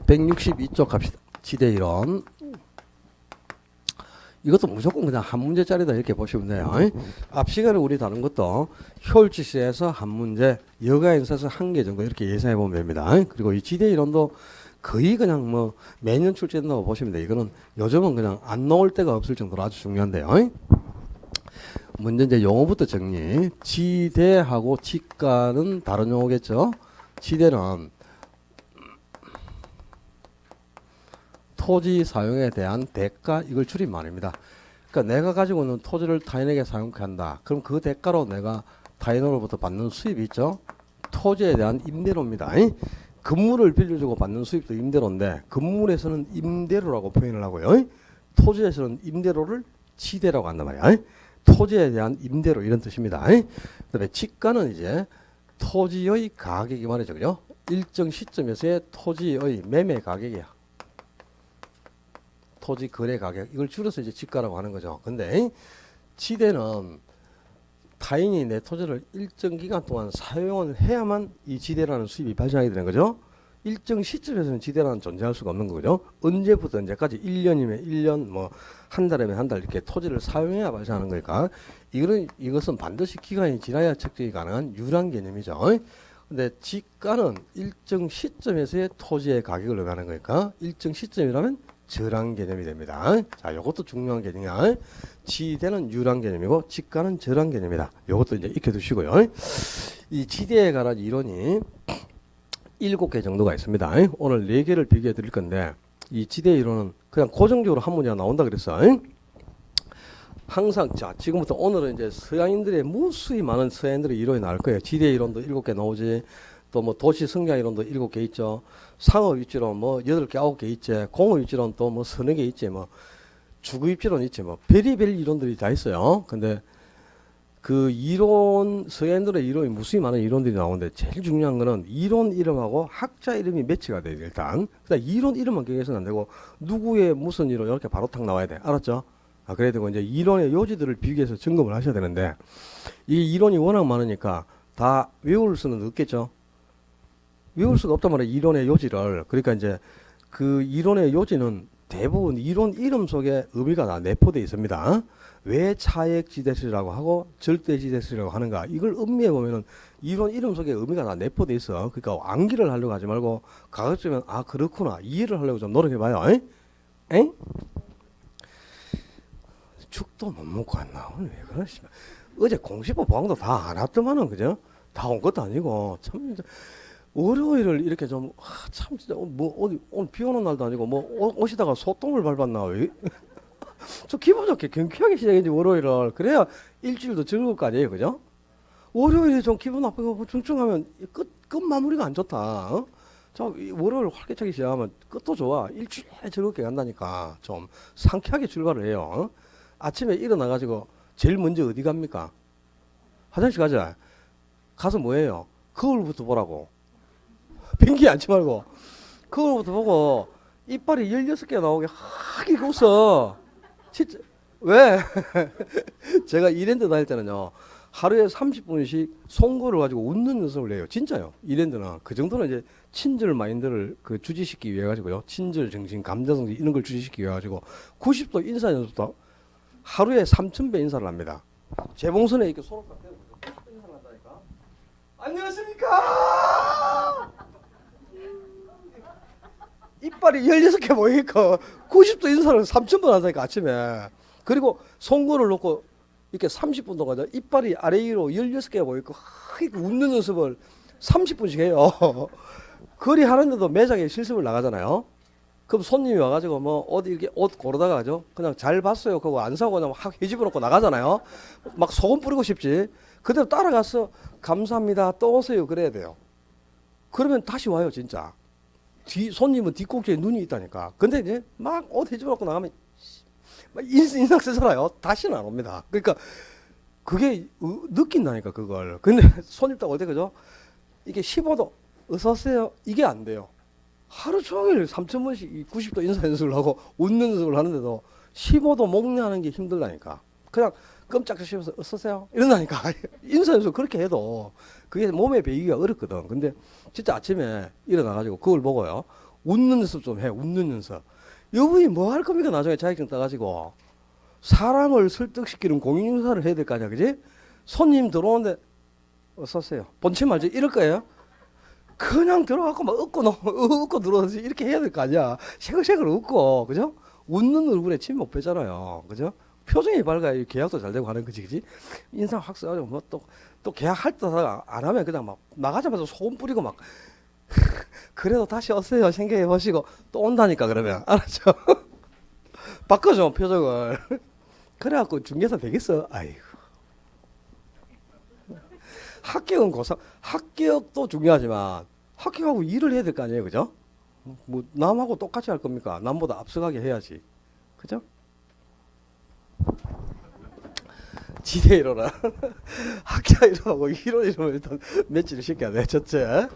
162쪽 갑시다. 지대 이론. 이것도 무조건 그냥 한 문제짜리다 이렇게 보시면 돼요. 앞 시간에 우리 다룬 것도 효율지수에서 한 문제, 여가인사에서 한 개 정도 이렇게 예상해 보면 됩니다. 그리고 이 지대 이론도 거의 그냥 뭐 매년 출제된다고 보시면 돼요. 이거는 요즘은 그냥 안 나올 때가 없을 정도로 아주 중요한데요. 먼저 이제 용어부터 정리. 지대하고 지가는 다른 용어겠죠. 지대는 토지 사용에 대한 대가, 이걸 줄인 말입니다. 그러니까 내가 가지고 있는 토지를 타인에게 사용케 한다. 그럼 그 대가로 내가 타인으로부터 받는 수입이 있죠. 토지에 대한 임대료입니다. 건물을 빌려주고 받는 수입도 임대료인데 건물에서는 임대료라고 표현을 하고요. 토지에서는 임대료를 지대라고 한단 말이야. 토지에 대한 임대료 이런 뜻입니다. 그다음에 지가는 이제 토지의 가격이 말이죠. 그죠? 일정 시점에서의 토지의 매매 가격이야. 토지 거래 가격, 이걸 줄여서 이제 지가라고 하는 거죠. 근데 지대는 타인이 내 토지를 일정 기간 동안 사용을 해야만 이 지대라는 수입이 발생하게 되는 거죠. 일정 시점에서는 지대라는 존재할 수가 없는 거죠. 언제부터 언제까지 1년이면 1년, 뭐 한 달이면 한 달 이렇게 토지를 사용해야 발생하는 거니까 이것은 반드시 기간이 지나야 측정이 가능한 유일한 개념이죠. 근데 지가는 일정 시점에서의 토지의 가격을 의미하는 거니까 일정 시점이라면 저랑 개념이 됩니다. 자, 요것도 중요한 개념이야. 지대는 유랑 개념이고 지가는 저랑 개념이다. 요것도 이제 익혀두시고요. 이 지대에 관한 이론이 7개 정도가 있습니다. 오늘 4개를 비교해 드릴 건데 이 지대 이론은 그냥 고정적으로 한 문제가 나온다 그랬어. 항상 자, 지금부터 오늘은 이제 서양인들의 무수히 많은 서양인들의 이론이 나올 거예요. 지대 이론도 7개 나오지. 또 뭐 도시 성장 이론도 7개 있죠. 상업 입지론 뭐 8개, 9개 있지. 공업 입지론 또 뭐 서너 개 있지. 뭐 주거 입지론 있지. 뭐 별의별 이론들이 다 있어요. 근데 그 이론, 서양인들의 이론이 무수히 많은 이론들이 나오는데 제일 중요한 거는 이론 이름하고 학자 이름이 매치가 돼요. 일단. 그다음 이론 이름만 기억해서는 안 되고 누구의 무슨 이론 이렇게 바로 탁 나와야 돼. 알았죠? 아, 그래야 되고 이제 이론의 요지들을 비교해서 점검을 하셔야 되는데 이 이론이 워낙 많으니까 다 외울 수는 없겠죠. 외울 수가 없단 말이에요. 이론의 요지를. 그러니까 이제 그 이론의 요지는 대부분 이론 이름 속에 의미가 다 내포되어 있습니다. 왜 차액지대수라고 하고 절대지대수라고 하는가. 이걸 음미해 보면은 이론 이름 속에 의미가 다 내포되어 있어. 그러니까 암기를 하려고 하지 말고 가급적이면 아 그렇구나 이해를 하려고 좀 노력해 봐요. 엥? 죽도 못 먹고 왔나. 오늘 왜 그러시? 어제 공시법 보강도 다 안 왔더만은 그죠? 다 온 것도 아니고 참. 월요일을 이렇게 좀, 참, 진짜, 뭐, 어디, 오늘 비 오는 날도 아니고, 뭐, 오시다가 소똥을 밟았나, 왜? 저 기분 좋게 경쾌하게 시작했지, 월요일을. 그래야 일주일도 즐거울 거 아니에요, 그죠? 월요일에 좀 기분 나쁘고 중충하면 끝 마무리가 안 좋다, 어? 저, 월요일 활기차게 시작하면 끝도 좋아. 일주일에 즐겁게 간다니까. 좀 상쾌하게 출발을 해요, 어? 아침에 일어나가지고, 제일 먼저 어디 갑니까? 화장실 가자. 가서 뭐 해요? 거울부터 보라고. 변기 앉지 말고 그거부터 보고 이빨이 16개 나오게 하게 웃어. 진짜 왜? 제가 이랜드 다닐 때는요 하루에 30분씩 송구를 가지고 웃는 연습을 해요. 진짜요. 이랜드는 그 정도는 이제 친절 마인드를 그 주지시키기 위해 가지고요. 친절 정신, 감자성지 이런 걸 주지시키기 위해 가지고 90도 인사 연습도 하루에 3,000배 인사를 합니다. 재봉선에 이렇게 손을 딱 대고 90도 인사를 한다니까. 안녕하십니까? 이빨이 16개 모이니까 90도 인사를 3,000번 한다니까 아침에. 그리고 송구를 놓고 이렇게 30분 동안 이빨이 아래 위로 16개 모이고 웃는 연습을 30분씩 해요. 거리 하는데도 매장에 실습을 나가잖아요. 그럼 손님이 와가지고 뭐 어디 이렇게 옷 고르다가 가죠. 그냥 잘 봤어요. 그거 안 사고 그냥 확 헤집어 놓고 나가잖아요. 막 소금 뿌리고 싶지. 그대로 따라가서 감사합니다. 또 오세요. 그래야 돼요. 그러면 다시 와요 진짜. 손님은 뒷꼭지에 눈이 있다니까. 근데 이제 막 옷 헤집어 놓고 나가면 막 인상 쓰잖아요. 다시는 안 옵니다. 그러니까 그게 느낀다니까 그걸. 근데 손님 딱 올 때 그죠? 이게 15도 어서 오세요. 이게 안 돼요. 하루 종일 3,000번씩 90도 인사 연습을 하고 웃는 연습을 하는데도 15도 목내하는 게 힘들다니까. 그냥 깜짝 씹어서 어서 오세요 이런다니까. 인사 연습 그렇게 해도 그게 몸에 배기가 어렵거든. 근데 진짜 아침에 일어나가지고 그걸 보고요 웃는 연습 좀 해. 웃는 연습. 여분이 뭐 할 겁니까? 나중에 자격증 따가지고 사람을 설득시키는 공인중사를 해야 될 거 아니야, 그지? 손님 들어오는데 어서 오세요. 본침 말지 이럴 거예요. 그냥 들어가고 막 웃고 들어오지 이렇게 해야 될 거 아니야. 새글새글 웃고, 그죠? 웃는 얼굴에 침 못 빼잖아요, 그죠? 표정이 밝아야 계약도 잘 되고 하는 거지, 그지? 인상 확 써가지고 뭐 또 계약할 때 안 하면 그냥 막 나가자마자 소금 뿌리고 막 그래도 다시 오세요 생각해 보시고 또 온다니까 그러면 알았죠? 바꿔줘 표정을. 그래갖고 중개사 되겠어? 아이고. 합격은 합격도 중요하지만 합격하고 일을 해야 될 거 아니에요, 그죠? 뭐 남하고 똑같이 할 겁니까? 남보다 앞서가게 해야지, 그죠? 지대 이론은 학자 이론하고 이론 이론을 일단 맺지를 시켜야 돼. 첫째,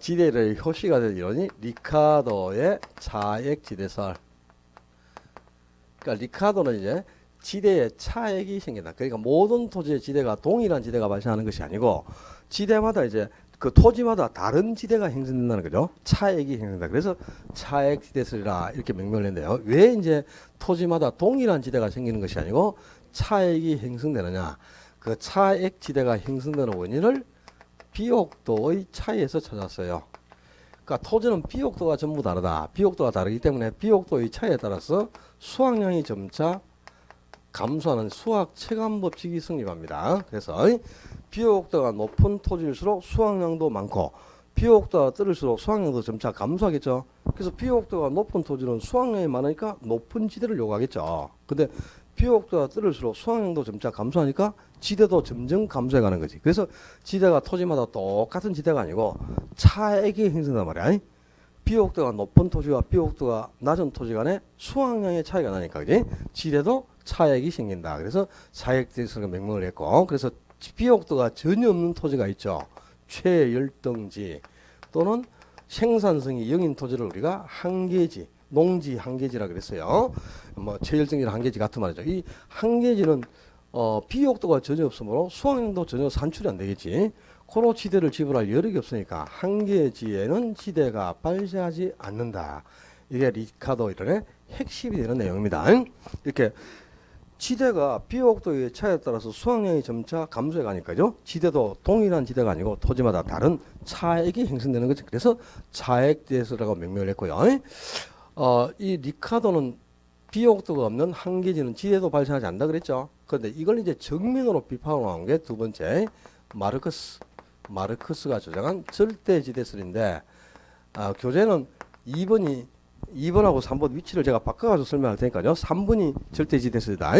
지대의 효시가 된 이론이 리카도의 차액 지대설. 그러니까 리카도는 이제 지대에 차액이 생긴다. 그러니까 모든 토지의 지대가 동일한 지대가 발생하는 것이 아니고 지대마다 이제 그 토지마다 다른 지대가 형성된다는 거죠. 차액이 형성된다. 그래서 차액 지대설이라 이렇게 명명을 했는데요. 왜 이제 토지마다 동일한 지대가 생기는 것이 아니고 차액이 형성되느냐? 그 차액 지대가 형성되는 원인을 비옥도의 차이에서 찾았어요. 그러니까 토지는 비옥도가 전부 다르다. 비옥도가 다르기 때문에 비옥도의 차이에 따라서 수확량이 점차 감소하는 수학 체감 법칙이 성립합니다. 그래서 비옥도가 높은 토지일수록 수확량도 많고 비옥도가 떨어질수록 수확량도 점차 감소하겠죠. 그래서 비옥도가 높은 토지는 수확량이 많으니까 높은 지대를 요구하겠죠. 근데 비옥도가 떨어질수록 수확량도 점차 감소하니까 지대도 점점 감소해가는 거지. 그래서 지대가 토지마다 똑같은 지대가 아니고 차액이 형성된단 말이야. 비옥도가 높은 토지와 비옥도가 낮은 토지 간에 수확량의 차이가 나니까, 그지? 지대도 차액이 생긴다. 그래서 차액지대설과 명명을 했고, 그래서 비옥도가 전혀 없는 토지가 있죠. 최열등지 또는 생산성이 0인 토지를 우리가 한계지, 농지 한계지라 그랬어요. 뭐 최열등지나 한계지 같은 말이죠. 이 한계지는 비옥도가 전혀 없으므로 수확량도 전혀 산출이 안 되겠지. 코로 지대를 지불할 여력이 없으니까 한계지에는 지대가 발생하지 않는다. 이게 리카도 이론의 핵심이 되는 내용입니다. 이렇게 지대가 비옥도의 차이에 따라서 수확량이 점차 감소해 가니까요. 지대도 동일한 지대가 아니고 토지마다 다른 차액이 형성되는 거죠. 그래서 차액지대설이라고 명명을 했고요. 이 리카도는 비옥도가 없는 한계지는 지대도 발생하지 않는다 그랬죠. 그런데 이걸 이제 정면으로 비판을 한 게 두 번째 마르크스가 주장한 절대지대설인데 교재는 2번하고 3번 위치를 제가 바꿔가지고 설명할 테니까요. 3번이 절대지대설이다.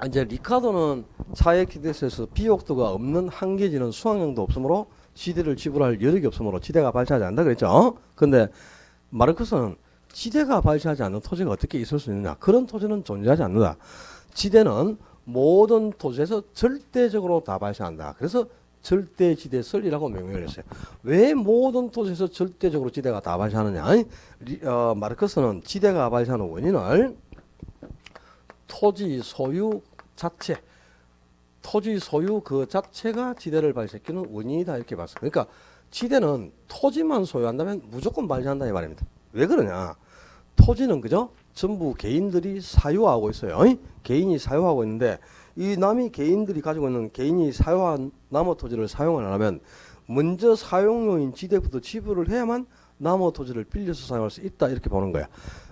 이제 리카도는 차액지대설에서 비옥도가 없는 한계지는 수확량도 없으므로 지대를 지불할 여력이 없으므로 지대가 발생하지 않는다 그랬죠. 근데 마르크스는 지대가 발생하지 않는 토지가 어떻게 있을 수 있느냐. 그런 토지는 존재하지 않는다. 지대는 모든 토지에서 절대적으로 다 발생한다. 그래서 절대지대설이라고 명명을 했어요. 왜 모든 토지에서 절대적으로 지대가 다 발생하느냐. 마르크스는 지대가 발생하는 원인을 토지 소유 그 자체가 지대를 발생시키는 원인이다 이렇게 봤어요. 그러니까 지대는 토지만 소유한다면 무조건 발생한다 이 말입니다. 왜 그러냐. 토지는 그죠? 전부 개인들이 사유하고 있어요. 개인이 사유하고 있는데 이 개인들이 가지고 있는 개인이 사유한 나무 토지를 사용을 하려면 먼저 사용료인 지대부터 지불을 해야만 나무 토지를 빌려서 사용할 수 있다 이렇게 보는 거야.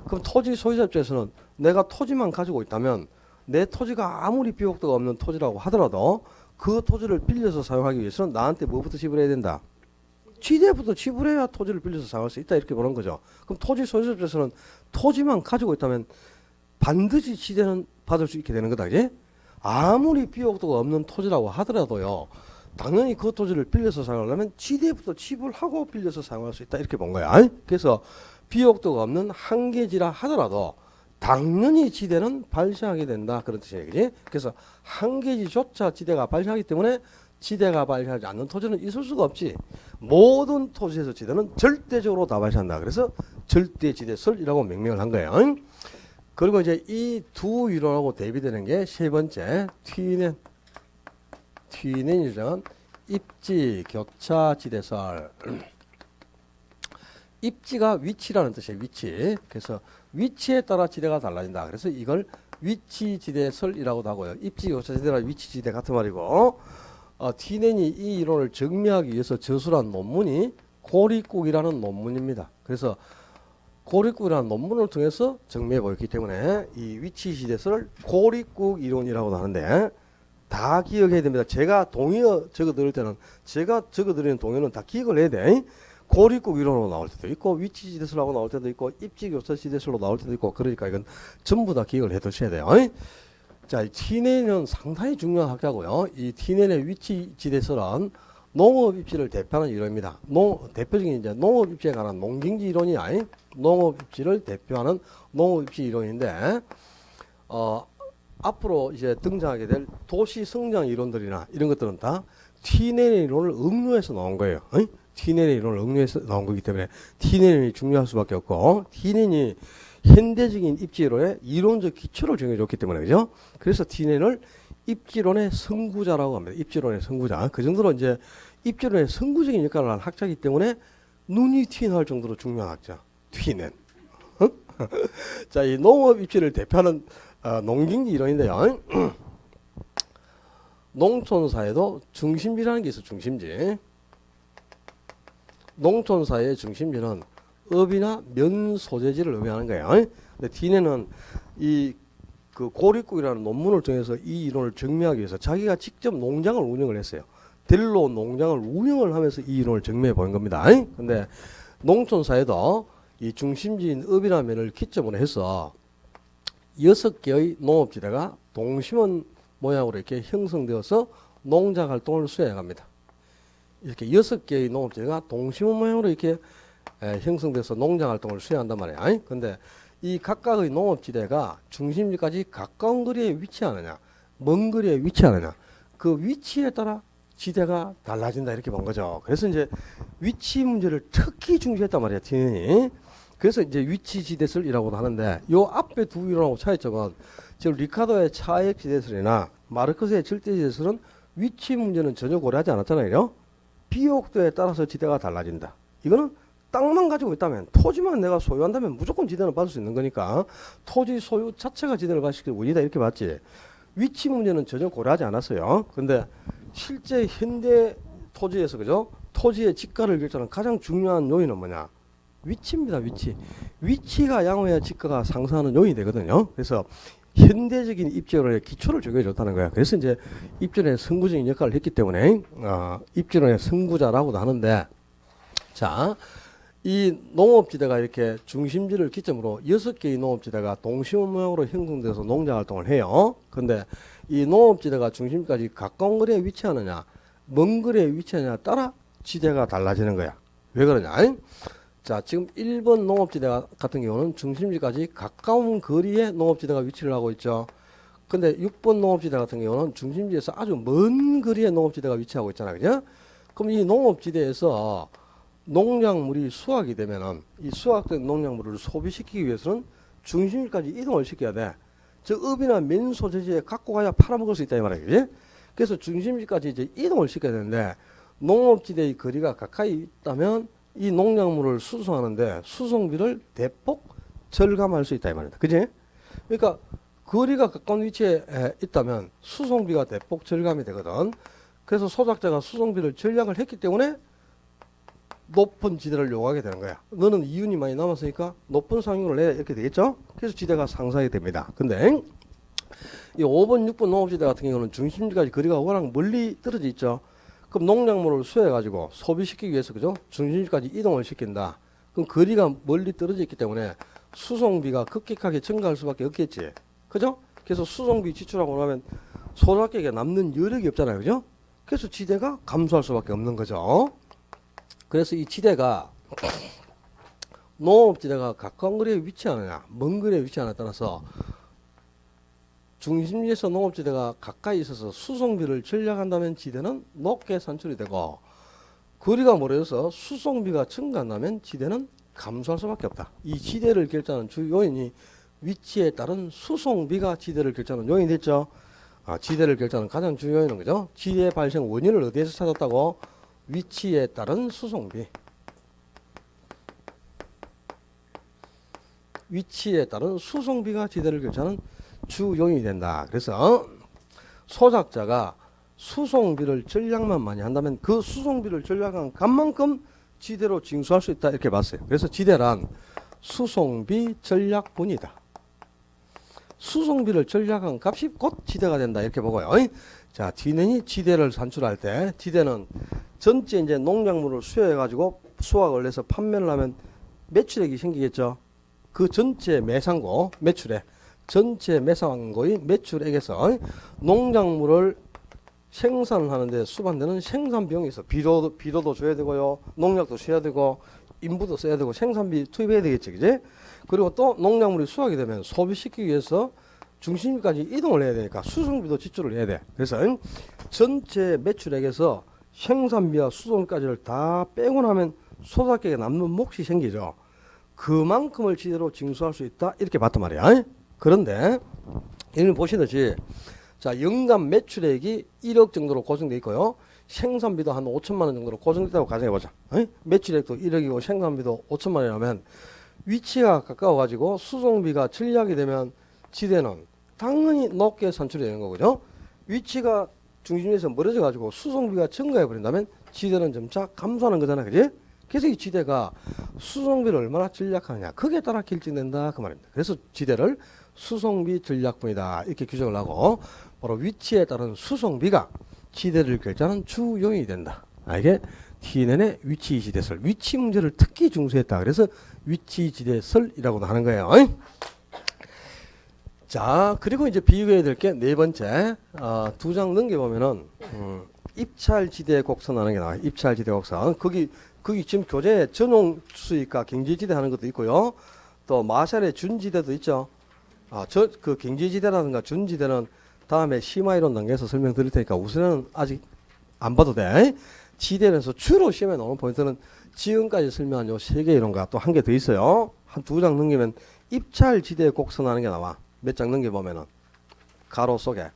그럼 토지 소유자 입장에서는 내가 토지만 가지고 있다면 내 토지가 아무리 비옥도가 없는 토지라고 하더라도 그 토지를 빌려서 사용하기 위해서는 나한테 뭐부터 지불해야 된다? 지대부터 지불해야 토지를 빌려서 사용할 수 있다 이렇게 보는 거죠. 그럼 토지 소유자 입장에서는 토지만 가지고 있다면 반드시 지대는 받을 수 있게 되는 거다. 그지? 아무리 비옥도가 없는 토지라고 하더라도요. 당연히 그 토지를 빌려서 사용하려면 지대부터 지불하고 빌려서 사용할 수 있다 이렇게 본 거야. 그래서 비옥도가 없는 한계지라 하더라도 당연히 지대는 발생하게 된다 그런 뜻이에요. 그지? 그래서 한계지조차 지대가 발생하기 때문에 지대가 발생하지 않는 토지는 있을 수가 없지. 모든 토지에서 지대는 절대적으로 다 발생한다. 그래서 절대지대설이라고 명명을 한 거예요. 그리고 이제 이 두 이론하고 대비되는 게 세 번째 튀넨이 주장한 입지 교차 지대설. 입지가 위치라는 뜻이에요. 위치. 그래서 위치에 따라 지대가 달라진다. 그래서 이걸 위치지대설이라고도 하고요. 입지 요소지대라 위치지대 같은 말이고, 티넨이 이 이론을 정리하기 위해서 저술한 논문이 고립국이라는 논문입니다. 그래서 고립국이라는 논문을 통해서 정리해 보였기 때문에 이 위치지대설을 고립국 이론이라고도 하는데, 다 기억해야 됩니다. 제가 동의어 적어드릴 때는, 제가 적어드리는 동의어는 다 기억을 해야 돼. 고립국 이론으로 나올 때도 있고, 위치지대설하고 나올 때도 있고, 입지교차지대설로 나올 때도 있고, 그러니까 이건 전부 다 기억을 해 두셔야 돼요. 자, 이 티넨은 상당히 중요한 학자고요. 이 티넨의 위치지대설은 농업 입지를 대표하는 이론입니다. 대표적인 이제 농업 입지에 관한 농경지 이론이 아닌 농업 입지를 대표하는 농업 입지 이론인데, 앞으로 이제 등장하게 될 도시 성장 이론들이나 이런 것들은 다 티넨의 이론을 응용해서 나온 거예요. 티넨의 이론을 응용해서 나온 거기 때문에 티넨이 중요할 수밖에 없고, 티넨이 현대적인 입지론의 이론적 기초를 정해줬기 때문에, 그죠? 그래서 티넨을 입지론의 선구자라고 합니다. 입지론의 선구자. 그 정도로 이제 입지론의 선구적인 역할을 한 학자이기 때문에 눈이 튀어나올 정도로 중요한 학자. 티넨. 자, 이 농업 입지를 대표하는 농경지 이론인데요. 농촌사회도 중심지라는 게 있어. 중심지. 농촌사회의 중심지는 업이나 면 소재지를 의미하는 거예요. 근데 티넨은 이 그 고립국이라는 논문을 통해서 이 이론을 증명하기 위해서 자기가 직접 농장을 운영을 했어요. 델로 농장을 운영을 하면서 이 이론을 증명해 보인 겁니다. 근데 농촌사회도 이 중심지인 업이나 면을 기점으로 해서 6개의 농업지대가 동심원 모양으로 이렇게 형성되어서 농작 활동을 수행해 갑니다. 이렇게 6개의 농업지대가 동심원 모양으로 이렇게 형성돼서 농장 활동을 수행한단 말이야. 근데 이 각각의 농업지대가 중심지까지 가까운 거리에 위치하느냐, 먼 거리에 위치하느냐, 그 위치에 따라 지대가 달라진다, 이렇게 본 거죠. 그래서 이제 위치 문제를 특히 중시했단 말이야, 티넨이. 그래서 이제 위치지대설이라고도 하는데, 요 앞에 두 이론하고 차이점은, 즉 리카도의 차액지대설이나 마르크스의 절대지대설은 위치 문제는 전혀 고려하지 않았잖아요. 비옥도에 따라서 지대가 달라진다. 이거는 땅만 가지고 있다면, 토지만 내가 소유한다면 무조건 지대는 받을 수 있는 거니까 토지 소유 자체가 지대를 가시킬 원리다, 이렇게 봤지. 위치 문제는 전혀 고려하지 않았어요. 근데 실제 현대 토지에서, 그죠? 토지의 지가를 결정하는 가장 중요한 요인은 뭐냐? 위치입니다. 위치가 양호해야 지가가 상승하는 요인이 되거든요. 그래서 현대적인 입지론의 기초를 적용해줬다는 거야. 그래서 이제 입지론의 선구적인 역할을 했기 때문에 입지론의 선구자라고도 하는데, 자, 이 농업지대가 이렇게 중심지를 기점으로 6개의 농업지대가 동심원 모양으로 형성돼서 농작활동을 해요. 근데 이 농업지대가 중심지까지 가까운 거리에 위치하느냐, 먼 거리에 위치하느냐에 따라 지대가 달라지는 거야. 왜 그러냐? 자, 지금 1번 농업지대 같은 경우는 중심지까지 가까운 거리에 농업지대가 위치를 하고 있죠. 근데 6번 농업지대 같은 경우는 중심지에서 아주 먼 거리에 농업지대가 위치하고 있잖아, 그죠? 그럼 이 농업지대에서 농작물이 수확이 되면은 이 수확된 농작물을 소비시키기 위해서는 중심지까지 이동을 시켜야 돼. 즉 업이나 면 소재지에 갖고 가야 팔아먹을 수 있다, 이 말이야, 그지? 그래서 중심지까지 이제 이동을 시켜야 되는데, 농업지대의 거리가 가까이 있다면 이 농작물을 수송하는데 수송비를 대폭 절감할 수 있다, 이 말이다, 그지? 그러니까 거리가 가까운 위치에 있다면 수송비가 대폭 절감이 되거든. 그래서 소작자가 수송비를 절약을 했기 때문에 높은 지대를 요구하게 되는 거야. 너는 이윤이 많이 남았으니까 높은 상용을 내, 이렇게 되겠죠? 그래서 지대가 상승하게 됩니다. 근데 이 5번, 6번 농업지대 같은 경우는 중심지까지 거리가 워낙 멀리 떨어져 있죠. 그럼 농작물을 수해가지고 소비시키기 위해서, 그죠? 중심지까지 이동을 시킨다. 그럼 거리가 멀리 떨어져 있기 때문에 수송비가 급격하게 증가할 수밖에 없겠지. 그죠? 그래서 수송비 지출하고 나면 소작객에 남는 여력이 없잖아요. 그죠? 그래서 지대가 감소할 수밖에 없는 거죠. 그래서 이 지대가 농업지대가 가까운 거리에 위치하느냐, 먼 거리에 위치하느냐에 따라서 중심지에서 농업지대가 가까이 있어서 수송비를 절약한다면 지대는 높게 산출이 되고, 거리가 멀어져서 수송비가 증가한다면 지대는 감소할 수밖에 없다. 이 지대를 결정하는 주 요인이 위치에 따른 수송비가 지대를 결정하는 요인이 됐죠. 지대를 결정하는 가장 중요한 요인은, 그죠? 지대 발생 원인을 어디에서 찾았다고? 위치에 따른 수송비. 위치에 따른 수송비가 지대를 결정하는 주요인이 된다. 그래서 소작자가 수송비를 전략만 많이 한다면 그 수송비를 전략한 값만큼 지대로 징수할 수 있다 이렇게 봤어요. 그래서 지대란 수송비 전략분이다. 수송비를 전략한 값이 곧 지대가 된다 이렇게 보고요. 자, 뒤는 지대를 산출할 때 지대는 전체 이제 농작물을 수여해 가지고 수확을 해서 판매를 하면 매출액이 생기겠죠. 그 전체 매상고 매출액 전체 매상고의 매출액에서 농작물을 생산을 하는데 수반되는 생산 비용이 있어. 비료도 줘야 되고요. 농약도 써야 되고 인부도 써야 되고 생산비 투입해야 되겠지. 그지? 그리고 또 농작물이 수확이 되면 소비시키기 위해서 중심지까지 이동을 해야 되니까 수송비도 지출을 해야 돼. 그래서 전체 매출액에서 생산비와 수송비까지를 다 빼고 나면 소작객에 남는 몫이 생기죠. 그만큼을 지대로 징수할 수 있다 이렇게 봤단 말이야. 그런데 여기 보시듯이 자, 연간 매출액이 1억 정도로 고정돼 있고요. 생산비도 한 5천만 원 정도로 고정됐다고 가정해 보자. 매출액도 1억이고 생산비도 5천만 원이라면 위치가 가까워 가지고 수송비가 전략이 되면 지대는 당연히 높게 산출이 되는 거거든요. 위치가 중심에서 멀어져 가지고 수송비가 증가해 버린다면 지대는 점차 감소하는 거잖아. 그지? 그래서 이 지대가 수송비를 얼마나 전략하느냐 그게 따라 결정된다 그 말입니다. 그래서 지대를 수송비 전략분이다 이렇게 규정을 하고 바로 위치에 따른 수송비가 지대를 결정하는 주요인이 된다. 이게 TNN의 위치지대설 위치 문제를 특히 중시했다. 그래서 위치지대설이라고도 하는 거예요. 자, 그리고 이제 비교해야 될 게 네 번째 두 장 넘겨보면은 입찰지대 곡선하는 게 나와요. 입찰지대 곡선 거기 지금 교재 전용 수익과 경제지대 하는 것도 있고요. 또 마샬의 준지대도 있죠. 그 경제지대라든가 준지대는 다음에 심화이론 단계에서 설명드릴 테니까 우선은 아직 안 봐도 돼. 지대에서 주로 시험에 나오는 포인트는 지금까지 설명한 요 세 개 이론과 또 한 개 더 있어요. 한 두 장 넘기면 입찰지대 곡선하는 게 나와. 몇 장 넘겨보면은 가로 속에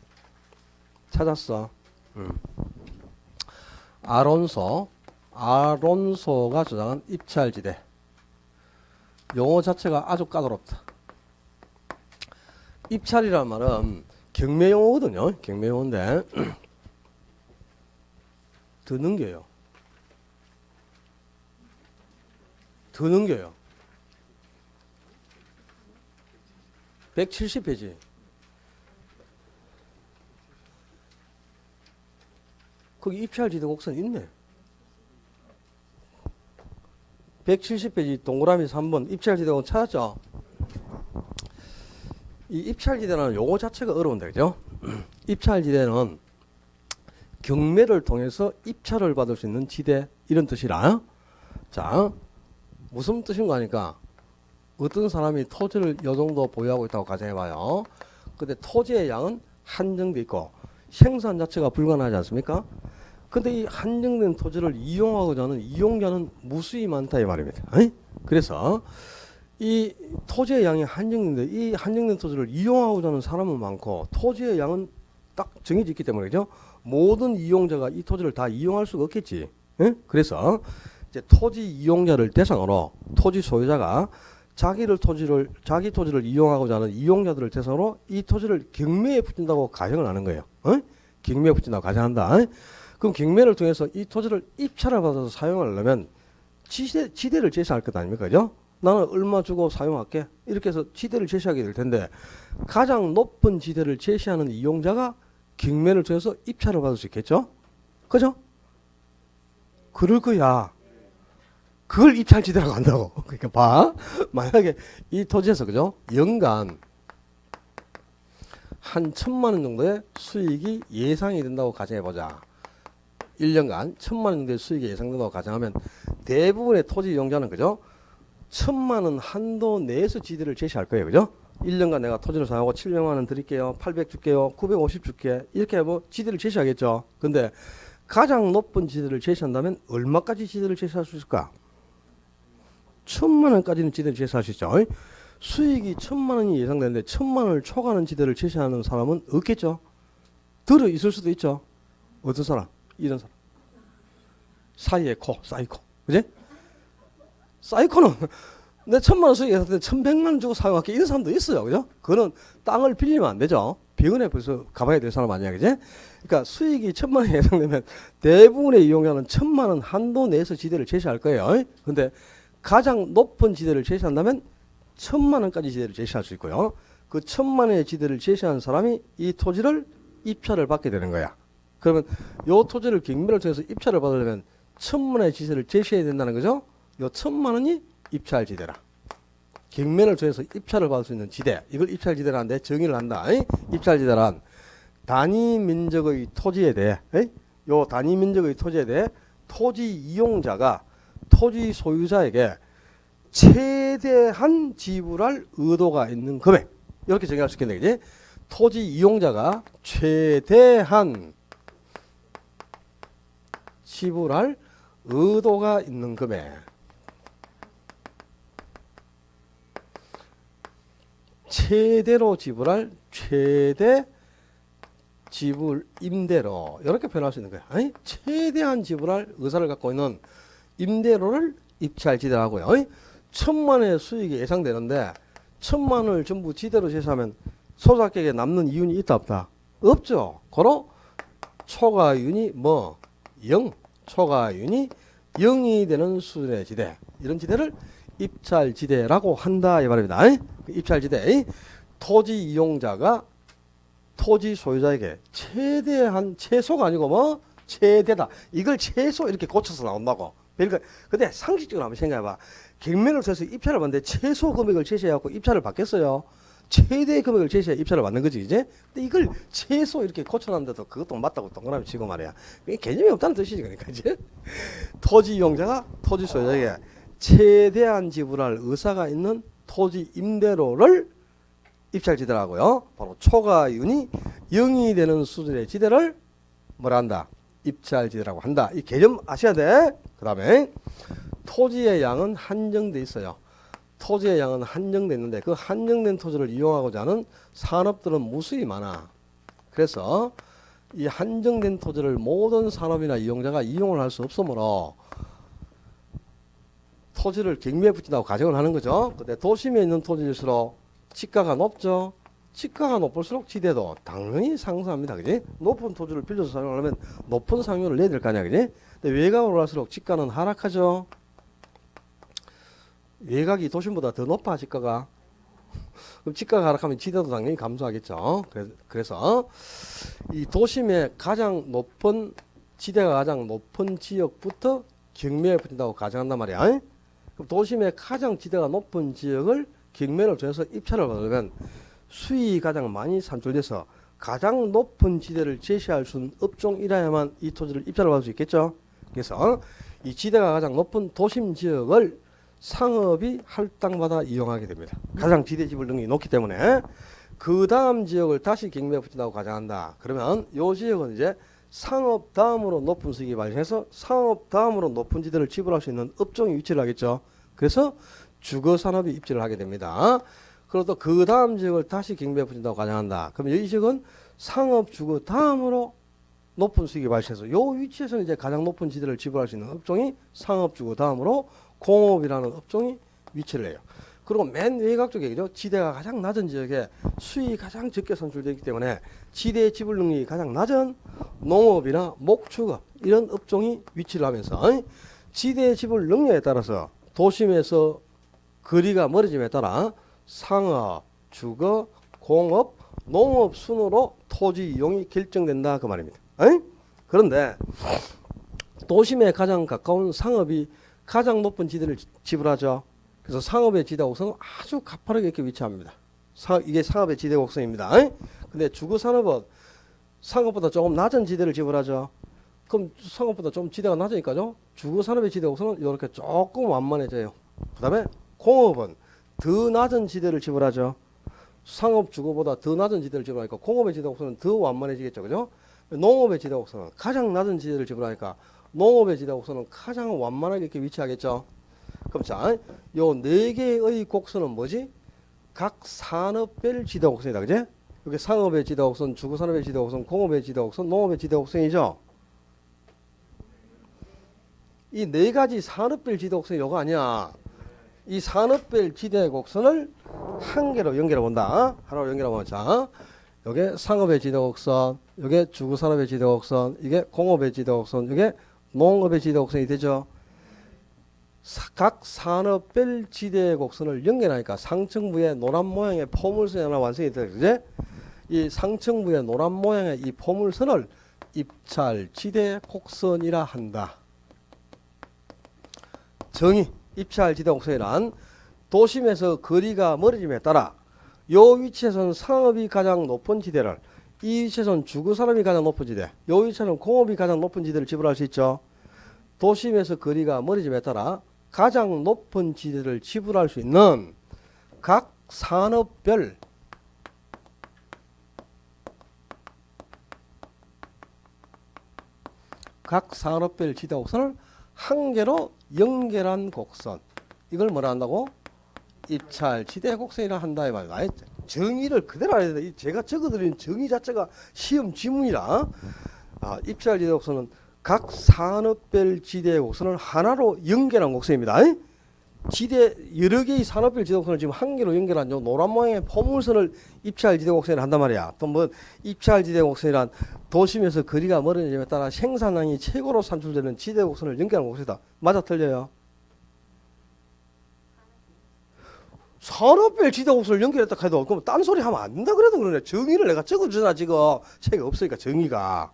찾았어. 아론소가 주장한 입찰지대. 용어 자체가 아주 까다롭다. 입찰이란 말은 경매용어거든요. 경매용어인데 더 넘겨요. 더 넘겨요. 170페이지. 거기 입찰지대 곡선 있네. 170페이지 동그라미 3번 입찰지대 곡선 찾았죠? 이 입찰지대라는 용어 자체가 어려운데, 그죠? 입찰지대는 경매를 통해서 입찰을 받을 수 있는 지대, 이런 뜻이라. 자, 무슨 뜻인가 하니까, 어떤 사람이 토지를 이 정도 보유하고 있다고 가정해봐요. 근데 토지의 양은 한정돼 있고, 생산 자체가 불가능하지 않습니까? 근데 이 한정된 토지를 이용하고자 하는 이용자는 무수히 많다, 이 말입니다. 그래서, 이 토지의 양이 한정된데 이 한정된 토지를 이용하고자 하는 사람은 많고 토지의 양은 딱 정해져 있기 때문에 그죠? 모든 이용자가 이 토지를 다 이용할 수가 없겠지. 그래서 이제 토지 이용자를 대상으로 토지 소유자가 자기 토지를 이용하고자 하는 이용자들을 대상으로 이 토지를 경매에 붙인다고 가정을 하는 거예요. 경매에 붙인다고 가정한다. 그럼 경매를 통해서 이 토지를 입찰을 받아서 사용하려면 지대를 제시할 것 아닙니까? 그죠? 나는 얼마 주고 사용할게. 이렇게 해서 지대를 제시하게 될 텐데 가장 높은 지대를 제시하는 이용자가 경매를 통해서 입찰을 받을 수 있겠죠? 그죠? 그럴 거야. 그걸 입찰지대라고 한다고. 그러니까 봐. 만약에 이 토지에서 그죠? 연간 한 1,000만 원 정도의 수익이 예상이 된다고 가정해보자. 1년간 1,000만 원 정도의 수익이 예상된다고 가정하면 대부분의 토지 이용자는 그죠? 1,000만 원 한도 내에서 지대를 제시할 거예요. 그죠? 1년간 내가 토지를 사용하고 700만 원 드릴게요. 800 줄게요. 950 줄게. 이렇게 뭐 지대를 제시하겠죠. 근데 가장 높은 지대를 제시한다면 얼마까지 지대를 제시할 수 있을까? 1,000만 원까지는 지대를 제시할 수 있죠. 수익이 1,000만 원이 예상되는데 1,000만 원을 초과하는 지대를 제시하는 사람은 없겠죠. 들어 있을 수도 있죠. 어떤 사람? 이런 사람. 사이코. 그지? 사이코는 내 1,000만 원 수익 했을 때 1,100만 원 주고 사용할게 이런 사람도 있어요. 그죠? 그거는 땅을 빌리면 안 되죠. 병원에 벌써 가봐야 될 사람 아니야. 그지? 그러니까 수익이 1,000만 원이 예상되면 대부분의 이용자는 1,000만 원 한도 내에서 지대를 제시할 거예요. 근데 가장 높은 지대를 제시한다면 1,000만 원까지 지대를 제시할 수 있고요. 그 1,000만 원의 지대를 제시한 사람이 이 토지를 입찰을 받게 되는 거야. 그러면 요 토지를 경매를 통해서 입찰을 받으려면 1,000만 원의 지대를 제시해야 된다는 거죠. 요 1,000만 원이 입찰 지대라. 경매를 통해서 입찰을 받을 수 있는 지대. 이걸 입찰 지대라는데 정의를 한다. 입찰 지대란 단위 면적의 토지에 대해 요 단위 면적의 토지에 대해 토지 이용자가 토지 소유자에게 최대한 지불할 의도가 있는 금액. 이렇게 정의할 수 있겠네. 그지? 토지 이용자가 최대한 지불할 의도가 있는 금액. 최대로 지불할 최대 지불 임대료 이렇게 표현할 수 있는 거야. 아니? 최대한 지불할 의사를 갖고 있는 임대료를 입찰 지대라고요. 1,000만 원의 수익이 예상되는데 1,000만 원을 전부 지대로 제시하면 소작객에 남는 이윤이 있다 없다? 없죠. 고로 초과이윤이 0. 초과이윤이 0이 되는 수준의 지대. 이런 지대를 입찰 지대라고 한다 이 말입니다. 입찰 지대. 토지 이용자가 토지 소유자에게 최대한 최소가 아니고 최대다. 이걸 최소 이렇게 고쳐서 나온다고. 그러니까 근데 상식적으로 한번 생각해봐. 경매를 통해서 입찰을 받는데 최소 금액을 제시해갖고 입찰을 받겠어요. 최대 금액을 제시해 입찰을 받는 거지 이제. 근데 이걸 최소 이렇게 고쳐놨는데도 그것도 맞다고 동그라미 치고 말이야. 이게 개념이 없다는 뜻이지 그러니까 이제. 토지 이용자가 토지 소유자에게 최대한 지불할 의사가 있는 토지 임대료를 입찰 지대라고요. 바로 초과이윤이 0이 되는 수준의 지대를 뭐라 한다? 입찰 지대라고 한다. 이 개념 아셔야 돼. 그 다음에 토지의 양은 한정돼 있어요. 토지의 양은 한정돼 있는데 그 한정된 토지를 이용하고자 하는 산업들은 무수히 많아. 그래서 이 한정된 토지를 모든 산업이나 이용자가 이용을 할 수 없으므로 토지를 경매에 붙인다고 가정을 하는 거죠. 근데 도심에 있는 토지일수록 지가가 높죠. 지가가 높을수록 지대도 당연히 상승합니다. 그지? 높은 토지를 빌려서 사용하려면 높은 상용을 내야 될 거 아니야. 그지? 근데 외곽으로 갈수록 지가는 하락하죠. 외곽이 도심보다 더 높아 지가가. 그럼 지가가 하락하면 지대도 당연히 감소하겠죠. 그래서 이 도심의 가장 높은 지대가 가장 높은 지역부터 경매에 붙인다고 가정한단 말이야. 그럼 도심의 가장 지대가 높은 지역을 경매를 통해서 입찰을 받으려면 수익이 가장 많이 산출돼서 가장 높은 지대를 제시할 수 있는 업종이라야만 이 토지를 입찰을 받을 수 있겠죠. 그래서 이 지대가 가장 높은 도심 지역을 상업이 할당받아 이용하게 됩니다. 가장 지대 지불 능력이 높기 때문에 그 다음 지역을 다시 경매에 붙인다고 가정한다. 그러면 이 지역은 이제 상업 다음으로 높은 수익이 발생해서 상업 다음으로 높은 지대를 지불할 수 있는 업종이 위치를 하겠죠. 그래서 주거산업이 입지를 하게 됩니다. 그리고 또 그 다음 지역을 다시 경매에 붙인다고 가정한다. 그럼 이 지역은 상업 주거 다음으로 높은 수익이 발생해서 이 위치에서는 이제 가장 높은 지대를 지불할 수 있는 업종이 상업 주거 다음으로 공업이라는 업종이 위치를 해요. 그리고 맨 외곽 쪽에 그죠? 지대가 가장 낮은 지역에 수익이 가장 적게 산출되기 때문에 지대 지불 능력이 가장 낮은 농업이나 목축업 이런 업종이 위치를 하면서 지대 지불 능력에 따라서 도심에서 거리가 멀어짐에 따라 상업, 주거, 공업, 농업 순으로 토지 이용이 결정된다 그 말입니다. 그런데 도심에 가장 가까운 상업이 가장 높은 지대를 지불하죠. 그래서 상업의 지대 곡선은 아주 가파르게 이렇게 위치합니다. 이게 상업의 지대 곡선입니다. 근데 주거산업은 상업보다 조금 낮은 지대를 지불하죠. 그럼 상업보다 좀 지대가 낮으니까요. 주거산업의 지대 곡선은 이렇게 조금 완만해져요. 그 다음에 공업은 더 낮은 지대를 지불하죠. 상업 주거보다 더 낮은 지대를 지불하니까 공업의 지대 곡선은 더 완만해지겠죠. 그죠? 농업의 지대 곡선은 가장 낮은 지대를 지불하니까 농업의 지대 곡선은 가장 완만하게 이렇게 위치하겠죠. 그럼 자, 요 네 개의 곡선은 뭐지? 각 산업별 지대 곡선이다. 그지? 여기 상업의 지대 곡선, 주거산업의 지대 곡선, 공업의 지대 곡선, 농업의 지대 곡선이죠. 이 네 가지 산업별 지대 곡선이 요거 아니야. 이 산업별 지대 곡선을 한 개로 연결해 본다. 하나로 연결해 보자. 요게 상업의 지대 곡선, 요게 주거산업의 지대 곡선, 이게 공업의 지대 곡선, 이게 농업의 지대 곡선이 되죠. 각 산업별 지대 곡선을 연결하니까 상층부에 노란 모양의 포물선이 하나 완성이 되죠. 그제? 이 상층부의 노란 모양의 이 포물선을 입찰 지대 곡선이라 한다. 정의. 입찰 지대 곡선이란 도심에서 거리가 멀어짐에 따라 요 위치에서는 상업이 가장 높은 지대를, 이 위치에서는 주거산업이 가장 높은 지대, 요 위치에서는 공업이 가장 높은 지대를 지불할 수 있죠. 도심에서 거리가 멀어짐에 따라 가장 높은 지대를 지불할 수 있는 각 산업별 지대 곡선을 한 개로 연결한 곡선, 이걸 뭐라 한다고? 입찰 지대 곡선이라 한다 이 말이야. 정의를 그대로 알아야 돼. 제가 적어드린 정의 자체가 시험 지문이라. 입찰 지대 곡선은 각 산업별 지대 곡선을 하나로 연결한 곡선입니다. 지대 여러 개의 산업별 지대 곡선을 지금 한 개로 연결한 요 노란 모양의 포물선을 입찰 지대 곡선이라 한단 말이야. 또 뭐 입찰 지대 곡선이란 도심에서 거리가 멀어짐에 따라 생산량이 최고로 산출되는 지대 곡선을 연결한 곡선이다. 맞아 틀려요? 산업별 지대 곡선을 연결했다 해도 그럼 딴소리 하면 안 된다 그래도 그러네. 정의를 내가 적어주잖아. 지금 책이 없으니까 정의가.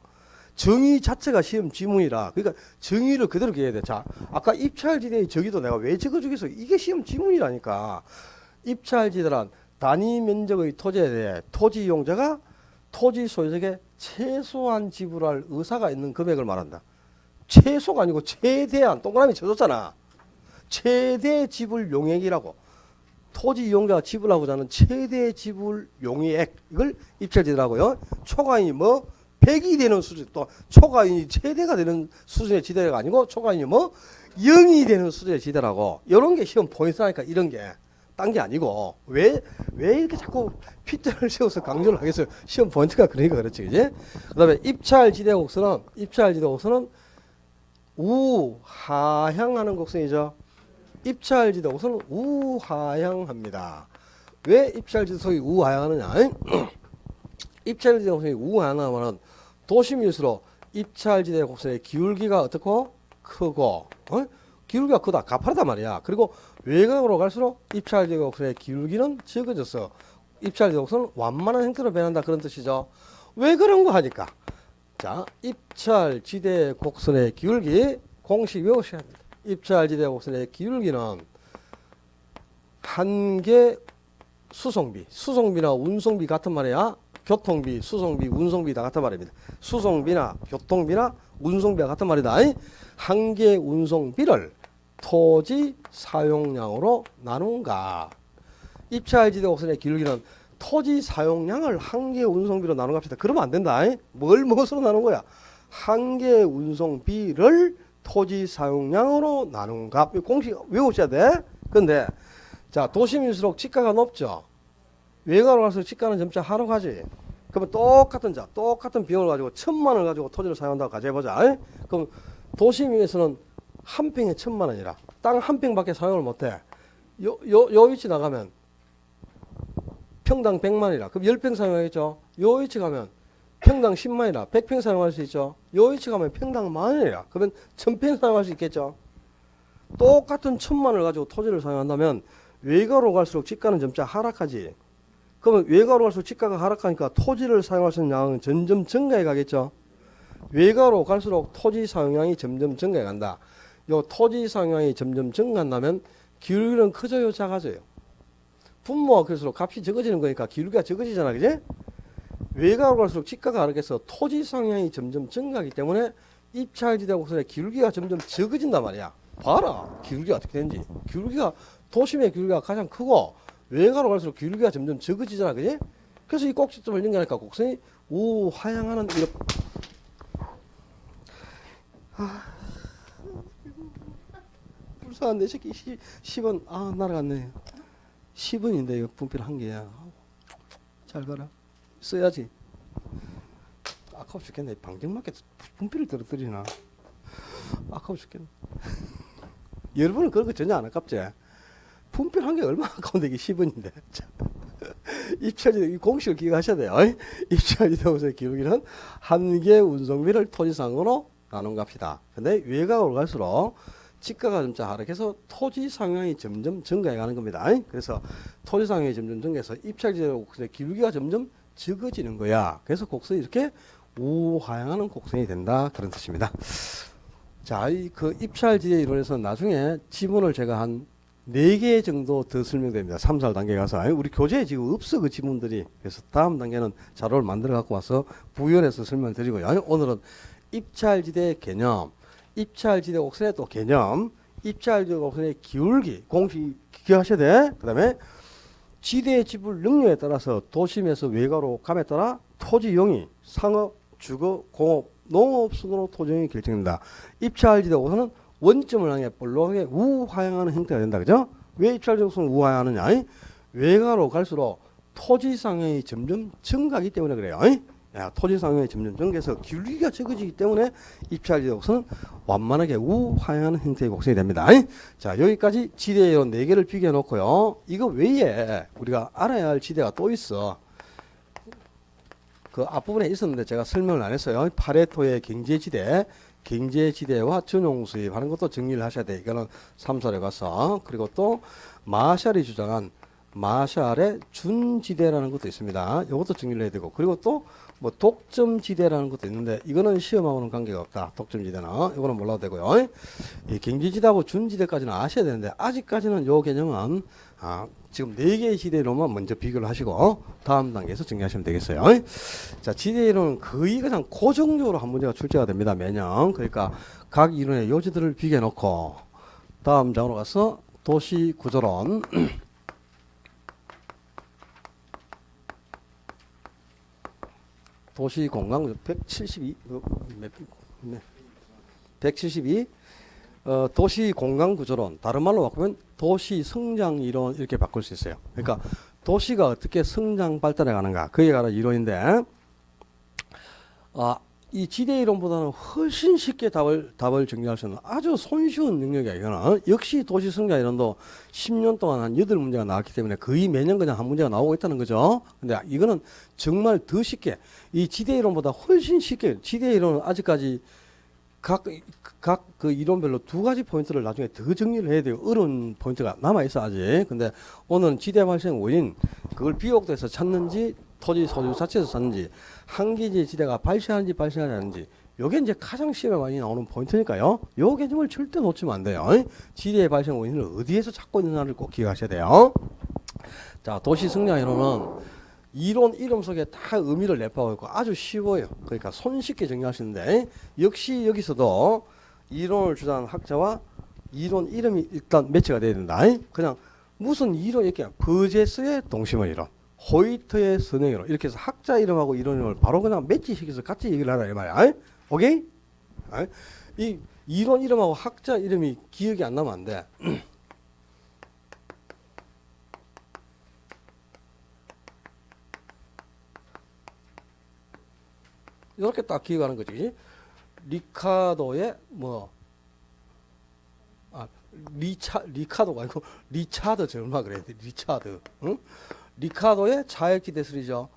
정의 자체가 시험 지문이라. 그러니까 정의를 그대로 기해야 돼. 자, 아까 입찰지대의 정의도 내가 왜 적어주겠어? 이게 시험 지문이라니까. 입찰지대란 단위 면적의 토지에 대해 토지 이용자가 토지 소유자에게 최소한 지불할 의사가 있는 금액을 말한다. 최소가 아니고 최대한, 동그라미 쳐줬잖아. 최대 지불 용액이라고. 토지 이용자가 지불하고자 하는 최대 지불 용액, 이걸 입찰지대라고요. 초과인이 뭐 100이 되는 수준, 또 초과인이 최대가 되는 수준의 지대가 아니고 초과인이 뭐 0이 되는 수준의 지대라고. 이런 게 시험 포인트라니까. 이런 게 딴 게 아니고. 왜 이렇게 자꾸 핏대를 세워서 강조를 하겠어요? 시험 포인트가 그러니까 그렇지, 그지? 그 다음에 입찰 지대 곡선은 우하향하는 곡선이죠. 입찰 지대 곡선은 우하향합니다. 왜 입찰 지대 곡선이 우하향하느냐? 입찰 지대 곡선이 우하향하면 도심일수록 입찰 지대 곡선의 기울기가 어떻고? 크고, 기울기가 크다, 가파르단 말이야. 그리고 외곽으로 갈수록 입찰 지대 곡선의 기울기는 적어졌어. 입찰 지대 곡선은 완만한 형태로 변한다, 그런 뜻이죠. 왜 그런 거 하니까? 자, 입찰 지대 곡선의 기울기 공식 외우셔야 됩니다. 입찰 지대 곡선의 기울기는 한계 수송비나 운송비 같은 말이야. 교통비, 수송비, 운송비 다 같은 말입니다. 수송비나 교통비나 운송비가 같은 말이다. 한계 운송비를 토지 사용량으로 나눈가. 입찰지대 곡선의 기울기는 토지 사용량을 한계 운송비로 나눈 값이다. 그러면 안 된다. 무엇으로 나눈 거야? 한계 운송비를 토지 사용량으로 나눈 값. 공식 외우셔야 돼. 근데 자, 도심일수록 지가가 높죠. 외곽으로 갈수록 지가는 점차 하락하지. 그러면 똑같은 비용을 가지고 1000만원을 가지고 토지를 사용한다고 가정해보자. 그럼 도심에서는 한 평에 1000만원이라 땅 한 평밖에 사용을 못해. 요 위치 나가면 평당 100만이라. 그럼 10평 사용하겠죠. 요 위치 가면 평당 10만이라 100평 사용할 수 있죠. 요 위치 가면 평당 만원이라. 그러면 1000평 사용할 수 있겠죠. 똑같은 1000만원을 가지고 토지를 사용한다면 외곽으로 갈수록 지가는 점차 하락하지. 그러면 외곽으로 갈수록 지가가 하락하니까 토지를 사용할 수 있는 양은 점점 증가해 가겠죠. 외곽으로 갈수록 토지 사용량이 점점 증가해 간다. 요 토지 사용량이 점점 증가한다면 기울기는 커져요, 작아져요? 분모가 클수록 값이 적어지는 거니까 기울기가 적어지잖아, 그지? 외곽으로 갈수록 지가가 하락해서 토지 사용량이 점점 증가하기 때문에 입찰지대 곡선의 기울기가 점점 적어진단 말이야. 봐라, 기울기가 어떻게 되는지. 도심의 기울기가 가장 크고 외곽으로 갈수록 기울기가 점점 적어지잖아, 그지? 그래서 이 꼭지점을 연결하니까 곡선이 우하향하는 이렇게. 불쌍한 내 새끼 10원 날아갔네. 10원인데 이거 분필 한 개야. 잘 봐라. 써야지. 아까워 죽겠네. 방정맞게 분필을 떨어뜨리나. 아까워 죽겠네. 여러분은 그런 거 전혀 안 아깝지? 분필 한 개 얼마나 아까운데 이게 10원인데. 입찰지대 이 공식을 기억하셔야 돼요. 입찰지대 우선의 기울기는 한 개 운송비를 토지상으로 나눈 값이다. 근데 외곽으로 갈수록 지가가 점차 하락해서 토지 상황이 점점 증가해 가는 겁니다. 그래서 토지 상황이 점점 증가해서 입찰지대 곡선의 기울기가 점점 적어지는 거야. 그래서 곡선이 이렇게 우하향하는 곡선이 된다. 그런 뜻입니다. 자, 그 입찰지대 이론에서 나중에 지문을 제가 한 4개 정도 더 설명됩니다. 3, 4단계 가서. 우리 교재에 지금 없어, 그 지문들이. 그래서 다음 단계는 자료를 만들어 갖고 와서 부연해서 설명을 드리고요. 오늘은 입찰지대 개념, 입찰지대 곡선의 또 개념, 입찰지대 곡선의 기울기, 공식 기억하셔야 돼. 그 다음에 지대 지불 능력에 따라서 도심에서 외곽으로 감에 따라 토지 용이 상업, 주거, 공업, 농업 순으로 토지 용이 결정된다. 입찰지대 곡선은 원점을 향해 볼록하게 우하향하는 형태가 된다. 그죠? 왜 입찰지대 곡선은 우하향하느냐? 외곽으로 갈수록 토지 상황이 점점 증가하기 때문에 그래요. 토지 상황이 점점 증가해서 기울기가 적어지기 때문에 입찰지대 곡선은 완만하게 우하향하는 형태의 곡선이 됩니다. 자, 여기까지 지대 이론 4개를 비교해 놓고요. 이거 외에 우리가 알아야 할 지대가 또 있어. 그 앞부분에 있었는데 제가 설명을 안 했어요. 파레토의 경제지대, 경제지대와 전용수입 하는 것도 정리를 하셔야 돼. 이거는 3사에 가서. 그리고 또 마샬이 주장한 마샬의 준지대라는 것도 있습니다. 이것도 정리를 해야 되고. 그리고 또 뭐 독점지대라는 것도 있는데 이거는 시험하고는 관계가 없다. 독점지대는. 이거는 몰라도 되고요. 이 경제지대하고 준지대까지는 아셔야 되는데 아직까지는 요 개념은 지금 4개의 지대로만 먼저 비교를 하시고 다음 단계에서 정리하시면 되겠어요. 자, 지대 이론은 거의 그냥 고정적으로 한 문제가 출제가 됩니다. 매년. 그러니까 각 이론의 요지들을 비교해 놓고 다음 장으로 가서 도시 구조론 도시 공간 172 172 도시 공간 구조론, 다른 말로 바꾸면 도시 성장 이론 이렇게 바꿀 수 있어요. 그러니까 도시가 어떻게 성장 발달해 가는가 그에 관한 이론인데 이 지대 이론보다는 훨씬 쉽게 답을 정리할 수 있는 아주 손쉬운 능력이야. 이거는 역시 도시 성장 이론도 10년 동안 한 8문제가 나왔기 때문에 거의 매년 그냥 한 문제가 나오고 있다는 거죠. 근데 이거는 정말 더 쉽게 이 지대 이론보다 훨씬 쉽게 지대 이론은 아직까지 각 그 이론별로 2가지 포인트를 나중에 더 정리를 해야 돼요. 어려운 포인트가 남아있어 아직. 근데 오늘은 지대 발생 원인 그걸 비옥도에서 찾는지 토지 소유 자체에서 찾는지 한기지 지대가 발생하는지 발생하지 않는지 요게 이제 가장 시험에 많이 나오는 포인트니까요. 요 개념을 절대 놓치면 안 돼요. 지대의 발생 원인을 어디에서 찾고 있느냐를 꼭 기억하셔야 돼요. 자, 도시 성장 이론은 이론 이름 속에 다 의미를 내포하고 있고 아주 쉬워요. 그러니까 손쉽게 정리할 수 있는데 역시 여기서도 이론을 주장한 학자와 이론 이름이 일단 매치가 돼야 된다. 그냥 무슨 이론 이렇게 버제스의 동심원 이론, 호이트의 선행 이론 이렇게 해서 학자 이름하고 이론 이름을 바로 그냥 매치시켜서 같이 얘기를 하라 이 말이야. 오케이? 이 이론 이름하고 학자 이름이 기억이 안 나면 안 돼. 이렇게 딱 기억하는 거지. 리카도의 리카도가 아니고 리차드 절마 그래야 돼. 리차드. 응? 리카도의 자액지 대설이죠.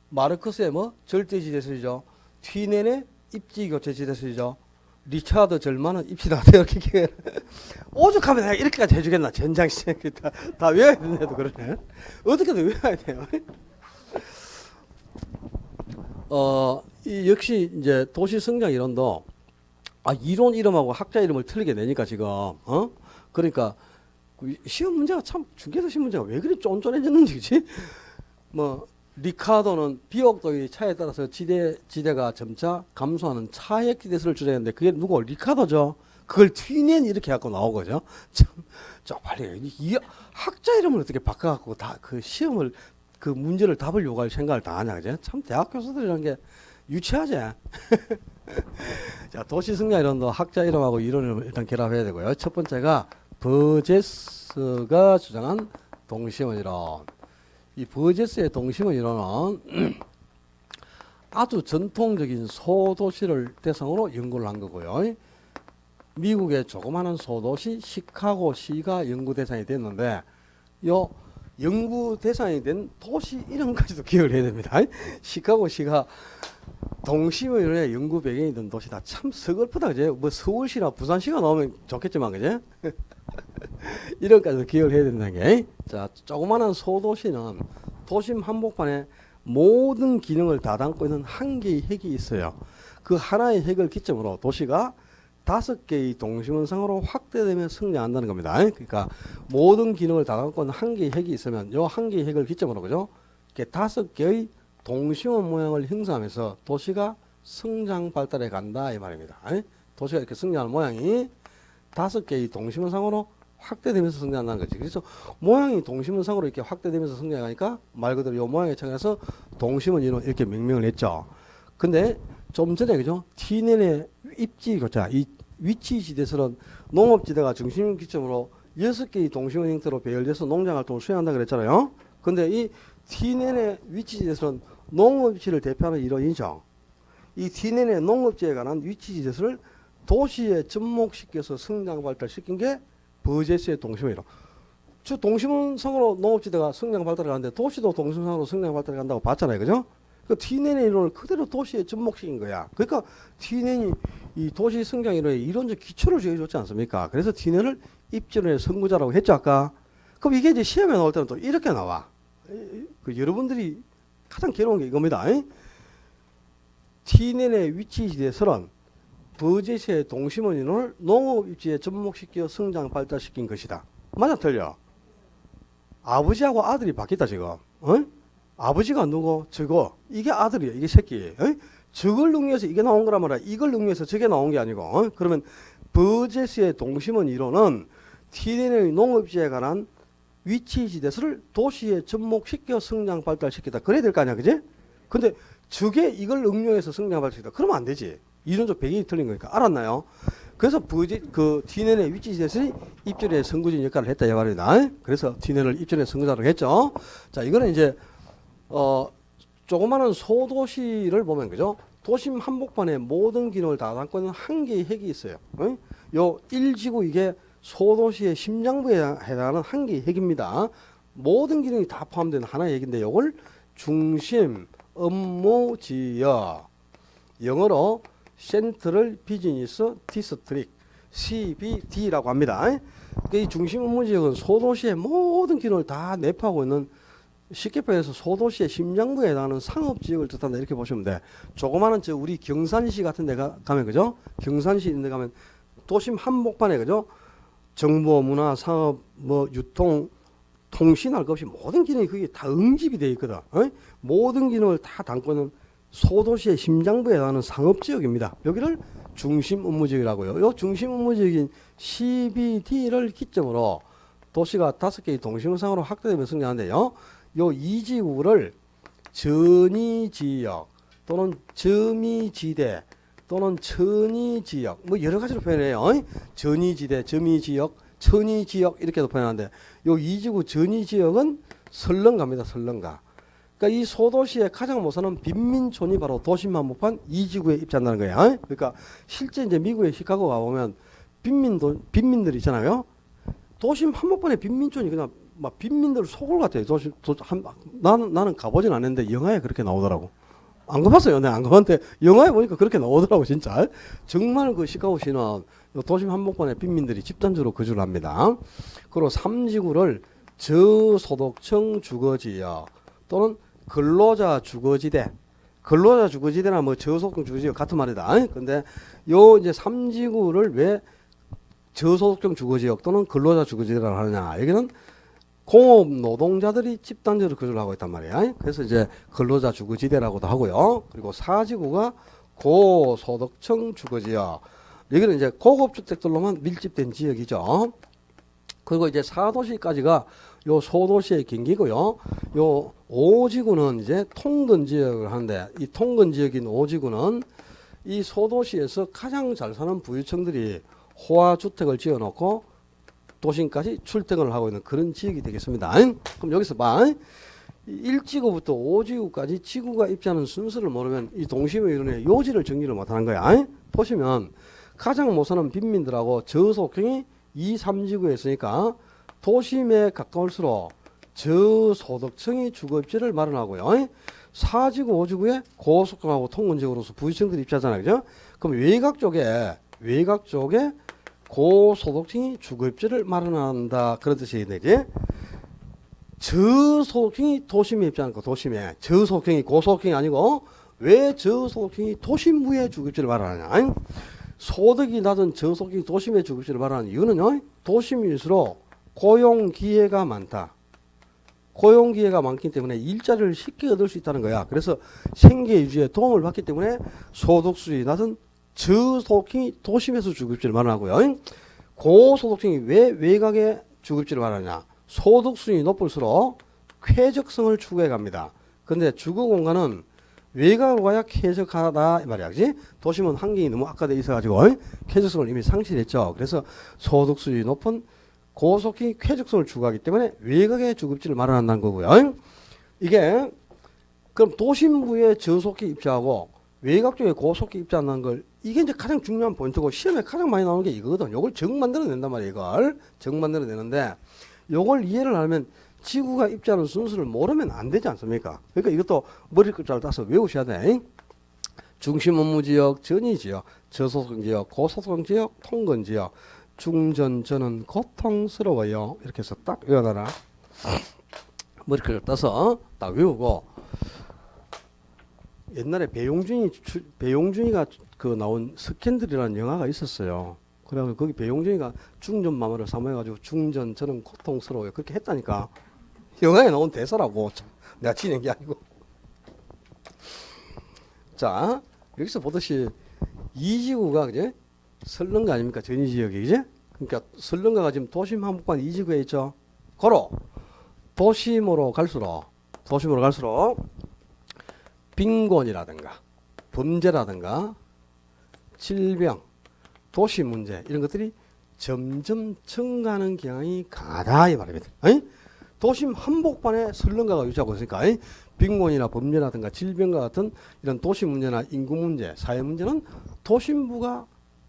마르크스의 절대지 대설이죠. 튀넨의 입지 교체 지대설이죠. 리차드 절마는 입시다. 이렇게 오죽하면 내가 이렇게까지 해주겠나. 전장시장 다 외워야 되는데도 그러네. 어떻게든 외워야 돼요. 이 역시 이제 도시 성장 이론도 이론 이름하고 학자 이름을 틀리게 내니까 지금 그러니까 시험 문제가 참 중개사 시험 문제가 왜 그리 쫀쫀해졌는지 그치? 리카도는 비옥도의 차에 따라서 지대가 점차 감소하는 차액 지대수를 주장했는데 그게 누구? 리카도죠. 그걸 튀넨 이렇게 갖고 나오거죠. 참 빨리 이 학자 이름을 어떻게 바꿔갖고 다 그 시험을 그 문제를 답을 요구할 생각을 다 하냐, 그죠? 참 대학 교수들이라는 게 유치하지. 자, 도시 성장 이론도 학자 이름하고 이론을 일단 결합해야 되고요. 첫 번째가 버제스가 주장한 동심원 이론. 이 버제스의 동심원 이론은 아주 전통적인 소도시를 대상으로 연구를 한 거고요. 미국의 조그마한 소도시 시카고시가 연구 대상이 됐는데 요 연구 대상이 된 도시 이름까지도 기억을 해야 됩니다. 시카고시가 동심의 연구 배경이 된 도시다. 참 서글프다, 그제? 뭐 서울시나 부산시가 나오면 좋겠지만, 그제? 이런까지도 기억을 해야 된다는 게. 자, 조그마한 소도시는 도심 한복판에 모든 기능을 다 담고 있는 한 개의 핵이 있어요. 그 하나의 핵을 기점으로 도시가 5개의 동심원상으로 확대되며 성장한다는 겁니다. 그러니까 모든 기능을 다 담고 있는 한 개의 핵이 있으면 요 한 개의 핵을 기점으로, 그죠? 이렇게 5개의 동심원 모양을 형성하면서 도시가 성장 발달해 간다 이 말입니다. 도시가 이렇게 성장하는 모양이 5개의 동심원상으로 확대되면서 성장한다는 거지. 그래서 모양이 동심원상으로 이렇게 확대되면서 성장하니까 말 그대로 이 모양에 착해서 동심원 이렇게 명명을 했죠. 근데 좀 전에, 그죠? 티넨의 입지 교차, 이 위치 지대에서는 농업지대가 중심 기점으로 6개의 동심원 형태로 배열돼서 농장활동을 수행한다 그랬잖아요. 근데 이 티넨의 위치 지대에서는 농업지를 대표하는 이론이죠. 이 티넨의 농업지에 관한 위치 지대를 도시에 접목시켜서 성장 발달시킨 게 버제스의 동심원이로. 저 동심원상으로 농업지대가 성장 발달을 하는데 도시도 동심원상으로 성장 발달을 한다고 봤잖아요, 그죠? 그 티넨의 이론을 그대로 도시에 접목시킨 거야. 그러니까 티넨이 이 도시 성장 이론의 이론적 기초를 지어줬지 않습니까? 그래서 티넨을 입지론의 선구자라고 했죠, 아까. 그럼 이게 이제 시험에 나올 때는 또 이렇게 나와. 그 여러분들이 가장 괴로운 게 이겁니다. 티넨의 위치지대설은 버제스의 동심원 이론을 농업 입지에 접목시켜 성장 발달시킨 것이다. 맞아, 틀려? 아버지하고 아들이 바뀌었다, 지금. 아버지가 누구? 저거. 이게 아들이야. 이게 새끼. 저걸 응용해서 이게 나온 거란 말이야. 이걸 응용해서 저게 나온 게 아니고. 그러면 버제스의 동심원 이론은 티넨의 농업지에 관한 위치지대를 도시에 접목시켜 성장 발달시키다. 그래야 될 거 아니야, 그지? 근데 저게 이걸 응용해서 성장 발달시키다. 그러면 안 되지. 이론적 배경이 틀린 거니까. 알았나요? 그래서 그 티넨의 위치지대설이 입지론의 선구진 역할을 했다 이 말입니다. 그래서 티넨을 입지론의 선구자로 했죠. 자, 이거는 이제 조그마한 소도시를 보면, 그죠? 도심 한복판에 모든 기능을 다 담고 있는 한 개의 핵이 있어요. 요 1지구 이게 소도시의 심장부에 해당하는 한 개의 핵입니다. 모든 기능이 다 포함된 하나의 핵인데 이걸 중심, 업무, 지역, 영어로 센트럴 비즈니스 디스트릭 CBD라고 합니다. 이 중심 업무 지역은 소도시의 모든 기능을 다 내포하고 있는, 쉽게 표현해서 소도시의 심장부에 해당하는 상업지역을 뜻한다 이렇게 보시면 돼. 조그마한 우리 경산시 같은 데 가면, 그죠? 경산시 있는 데 가면 도심 한복판에, 그죠? 정보, 문화, 상업, 뭐 유통, 통신할 것 없이 모든 기능이 그게 다 응집이 되어 있거든. 모든 기능을 다 담고 있는 소도시의 심장부에 해당하는 상업지역입니다. 여기를 중심 업무지역이라고요. 이 중심 업무지역인 CBD를 기점으로 도시가 5개의 동심원상으로 확대되며 성장하는데요. 요 2지구를 전이지역 또는 점이지대 또는 천이지역 뭐 여러 가지로 표현해요. 전이지대, 점이지역, 천이지역 이렇게도 표현하는데 요 2지구 전이지역은 설렁가입니다. 설렁가. 그러니까 이 소도시의 가장 모사는 빈민촌이 바로 도심 한복판 2지구에 입지한다는 거예요. 그러니까 실제 이제 미국의 시카고 가보면 빈민들 있잖아요. 도심 한복판에 빈민촌이 그냥 막 빈민들 속을 같아요. 나는 가보진 않았는데 영화에 그렇게 나오더라고. 안 가봤어요. 네, 안 가봤는데 영화에 보니까 그렇게 나오더라고 진짜. 정말 그 시카고시는 도심 한복판에 빈민들이 집단적으로 거주를 합니다. 그리고 3지구를 저소득층 주거지역 또는 근로자 주거지대, 근로자 주거지대나 뭐 저소득층 주거지역 같은 말이다. 근데 요 이제 3지구를 왜 저소득층 주거지역 또는 근로자 주거지대라고 하느냐? 여기는 공업 노동자들이 집단적으로 거주를 하고 있단 말이야. 그래서 이제 근로자 주거지대라고도 하고요. 그리고 4지구가 고소득층 주거지역. 여기는 이제 고급주택들로만 밀집된 지역이죠. 그리고 이제 4도시까지가 요 소도시의 경기고요. 요 5지구는 이제 통근 지역을 하는데 이 통근 지역인 5지구는 이 소도시에서 가장 잘 사는 부유층들이 호화주택을 지어놓고 도심까지 출퇴근을 하고 있는 그런 지역이 되겠습니다. 그럼 여기서 봐. 1지구부터 5지구까지 지구가 입지하는 순서를 모르면 이 동심의 이론의 요지를 정리를 못하는 거야. 보시면 가장 못 사는 빈민들하고 저소득층이 2, 3지구에 있으니까 도심에 가까울수록 저소득층이 주거입지를 마련하고요. 4지구, 5지구에 고속도로하고 통근지구로서 부유층들이 입주하잖아요. 그죠? 그럼 외곽 쪽에 고소득층이 주거입지를 마련한다. 그런 뜻이 되지. 저소득층이 도심에 입주하는 거, 도심에. 저소득층이 고소득층이 아니고, 왜 저소득층이 도심부에 주거입지를 마련하냐. 소득이 낮은 저소득층이 도심에 주거입지를 마련하는 이유는요, 도심일수록 고용기회가 많다. 고용기회가 많기 때문에 일자리를 쉽게 얻을 수 있다는 거야. 그래서 생계 유지에 도움을 받기 때문에 소득수준이 낮은 저소득층이 도심에서 주거입지를 마련하고요. 고소득층이 왜 외곽에 주거입지를 마련하냐. 소득수준이 높을수록 쾌적성을 추구해 갑니다. 근데 주거 공간은 외곽으로 가야 쾌적하다 이 말이야. 그지? 도심은 환경이 너무 악화되어 있어가지고 쾌적성을 이미 상실했죠. 그래서 소득수준이 높은 고속이 쾌적성을 추구하기 때문에 외곽에 주거입지를 마련한다는 거고요. 이게 그럼 도심부에 저속기 입주하고 외곽 쪽에 고속기 입주한다는 걸 이게 이제 가장 중요한 포인트고 시험에 가장 많이 나오는 게 이거거든. 요걸 정 만들어낸단 말이야. 이걸 정 만들어내는데 요걸 이해를 하면 지구가 입주하는 순서를 모르면 안 되지 않습니까? 그러니까 이것도 머리 끝자를 따서 외우셔야 돼. 중심 업무 지역, 전위 지역, 저소득 지역, 고소득 지역, 통근 지역. 중전 저는 고통스러워요. 이렇게 해서 딱 외워놔라. 머리카락 따서 딱 외우고 옛날에 배용준이가 그 나온 스캔들이라는 영화가 있었어요. 그래서 거기 배용준이가 중전 마마를 사모해가지고 중전 저는 고통스러워요. 그렇게 했다니까. 영화에 나온 대사라고. 내가 지낸 게 아니고. 자, 여기서 보듯이 이 지구가 그제 설렁가 아닙니까? 전위지역이 이제 그러니까 설렁가가 지금 도심 한복판 이 지구에 있죠. 고로 도심으로 갈수록 빈곤이라든가 범죄라든가 질병, 도시 문제 이런 것들이 점점 증가하는 경향이 강하다 이 말입니다. 도심 한복판에 설렁가가 유지하고 있으니까 빈곤이나 범죄라든가 질병과 같은 이런 도시 문제나 인구 문제, 사회 문제는 도심부가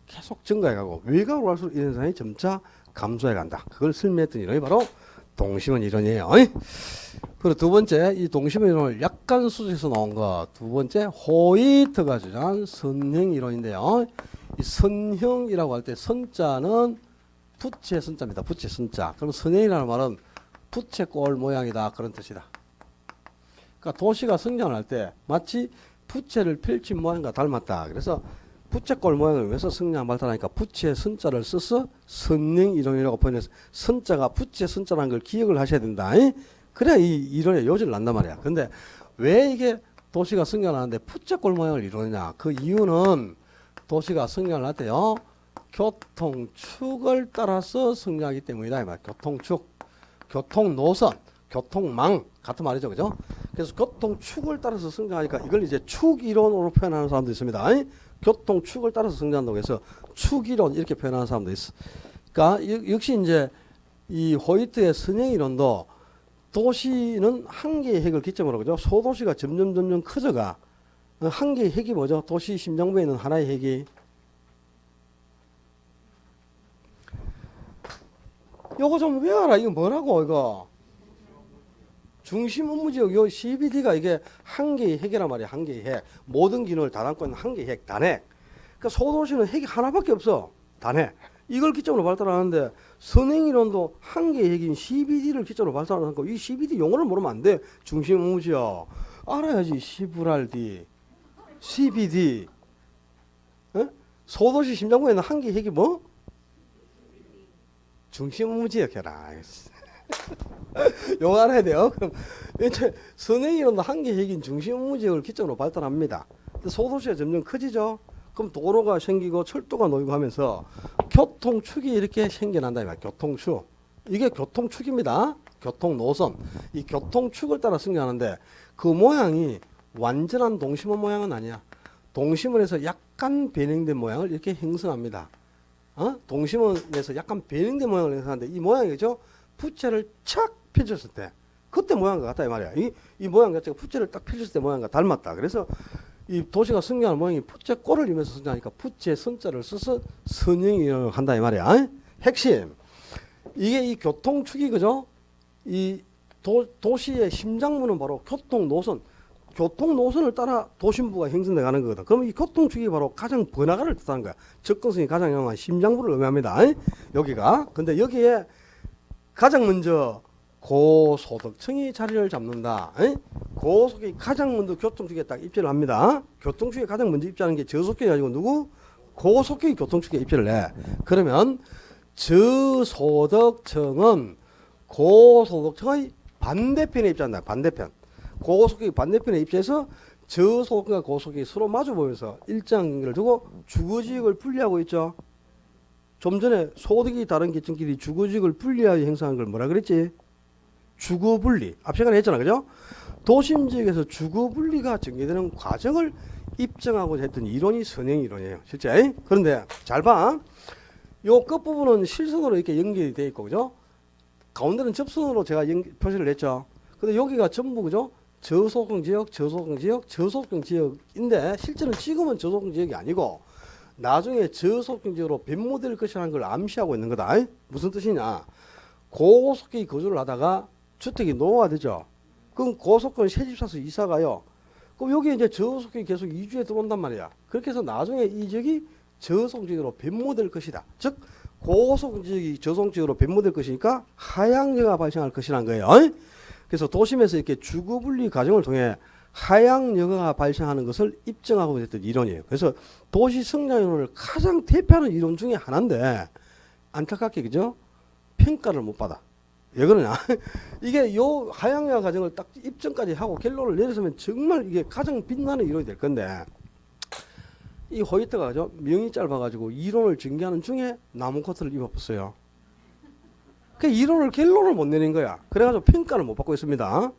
계속 증가해가고 외곽으로 갈수록 이런 현상이 점차 감소해간다. 그걸 설명했던 이론이 바로 동심원 이론이에요. 그리고 두 번째, 이 동심원 이론을 약간 수식해서 나온 거. 두 번째, 호이트가 주장한 선형 이론인데요. 이 선형이라고 할 때 선자는 부채 선자입니다. 부채 선자. 그럼 선형이라는 말은 부채꼴 모양이다. 그런 뜻이다. 그러니까 도시가 성장할 때 마치 부채를 펼친 모양과 닮았다. 그래서 부채꼴 모양을 위해서 성장 발달하니까 부채 선자를 써서 선형 이론이라고 표현해서 선자가 부채 선자라는 걸 기억을 하셔야 된다. 그래야 이 이론의 요지를 난단 말이야. 근데 왜 이게 도시가 성장하는데 부채꼴 모양을 이루느냐. 그 이유는 도시가 성장을 할 때요. 교통축을 따라서 성장하기 때문이다. 이 말. 교통축, 교통노선, 교통망 같은 말이죠. 그죠? 그래서 교통축을 따라서 성장하니까 이걸 이제 축이론으로 표현하는 사람도 있습니다. 교통축을 따라서 성장한다고 해서 축이론 이렇게 표현하는 사람도 있어. 그러니까 역시 이제 이 호이트의 선형이론도 도시는 한 개의 핵을 기점으로 그죠? 소도시가 점점 커져가. 한 개의 핵이 뭐죠? 도시 심장부에 있는 하나의 핵이 요거 좀 외워라. 이거 뭐라고 이거? 중심 업무지역 요 CBD가 이게 한 개의 핵이란 말이야. 한 개의 핵. 모든 기능을 다 담고 있는 한 개의 핵, 단핵. 그러니까 소도시는 핵이 하나밖에 없어. 단핵. 이걸 기점으로 발달하는데 선행이론도 한 개의 핵인 CBD를 기점으로 발달하는 거. 이 CBD 용어를 모르면 안 돼. 중심 업무지역. 알아야지. CVRD, CBD. 에? 소도시 심장부에 있는 한 개의 핵이 뭐? 중심 업무지역 해라. 용어 알아야 돼요. 그럼 이제 선행이론도 한 개의 핵인 중심 업무지역을 기점으로 발달합니다. 근데 소도시가 점점 커지죠. 그럼 도로가 생기고 철도가 놓이고 하면서 교통축이 이렇게 생겨난다. 교통축. 이게 교통축입니다. 교통노선. 이 교통축을 따라 성장하는데 그 모양이 완전한 동심원 모양은 아니야. 동심원에서 약간 변형된 모양을 이렇게 형성합니다. 동심원에서 약간 변형된 모양을 형성하는데 이 모양이죠. 부채를 착 펼쳤을 때 그때 모양과 같다 이 말이야. 이 모양 자체가 부채를 딱 펼쳤을 때 모양과 닮았다. 그래서 이 도시가 승리하는 모양이 푸채꼴을 이면서 승리하니까 푸채 선자를 써서 선형이라고 한다 이 말이야. 핵심 이게 이 교통축이 그죠? 이 도시의 심장부는 바로 교통 노선을 따라 도심부가 형성돼 가는 거거든. 그럼 이 교통축이 바로 가장 번화가를 뜻하는 거야. 접근성이 가장 강한 심장부를 의미합니다. 여기가. 근데 여기에 가장 먼저 고소득층이 자리를 잡는다. 고속이 가장 먼저 교통축에 딱 입지를 합니다. 교통축에 가장 먼저 입지하는 게 저속격이 아니고 누구? 고속격이 교통축에 입지를 해. 그러면 저소득층은 고소득층의 반대편에 입지한다. 반대편. 고속격이 반대편에 입지해서 저소득과 고속격이 서로 마주 보면서 일정 간격을 두고 주거지역을 분리하고 있죠. 좀 전에 소득이 다른 계층끼리 주거지역을 분리하여 형성하는 걸 뭐라 그랬지? 주거분리. 앞 시간에 했잖아. 그죠? 도심지역에서 주거분리가 전개되는 과정을 입증하고자 했던 이론이 선행 이론이에요. 실제. 그런데 잘 봐. 요 끝부분은 실선으로 이렇게 연결이 되어 있고, 그죠? 가운데는 접선으로 제가 표시를 했죠. 근데 여기가 전부, 그죠? 저소득 지역, 저소득 지역인데, 실제는 지금은 저소득 지역이 아니고, 나중에 저소득 지역으로 변모될 것이라는 걸 암시하고 있는 거다. 무슨 뜻이냐? 고속격이 거주를 하다가 주택이 노후화되죠. 그럼 고속권 새집 사서 이사 가요. 그럼 여기 이제 저속격이 계속 이주해 들어온단 말이야. 그렇게 해서 나중에 이 지역이 저속지역으로 변모될 것이다. 즉 고속지역이 저속지역으로 변모될 것이니까 하향여가 발생할 것이라는 거예요. 그래서 도심에서 이렇게 주거분리 과정을 통해 하향여가가 발생하는 것을 입증하고 있었던 이론이에요. 그래서 도시 성장이론을 가장 대표하는 이론 중에 하나인데 안타깝게 그죠? 평가를 못 받아. 왜 그러냐? 이게 요 하향여가 과정을 딱 입증까지 하고 결론을 내렸으면 정말 이게 가장 빛나는 이론이 될 건데 이 호이트가 그죠? 명이 짧아가지고 이론을 전개하는 중에 나무 코트를 입어봤어요. 그 이론을 결론을 못 내린 거야. 그래가지고 평가를 못 받고 있습니다.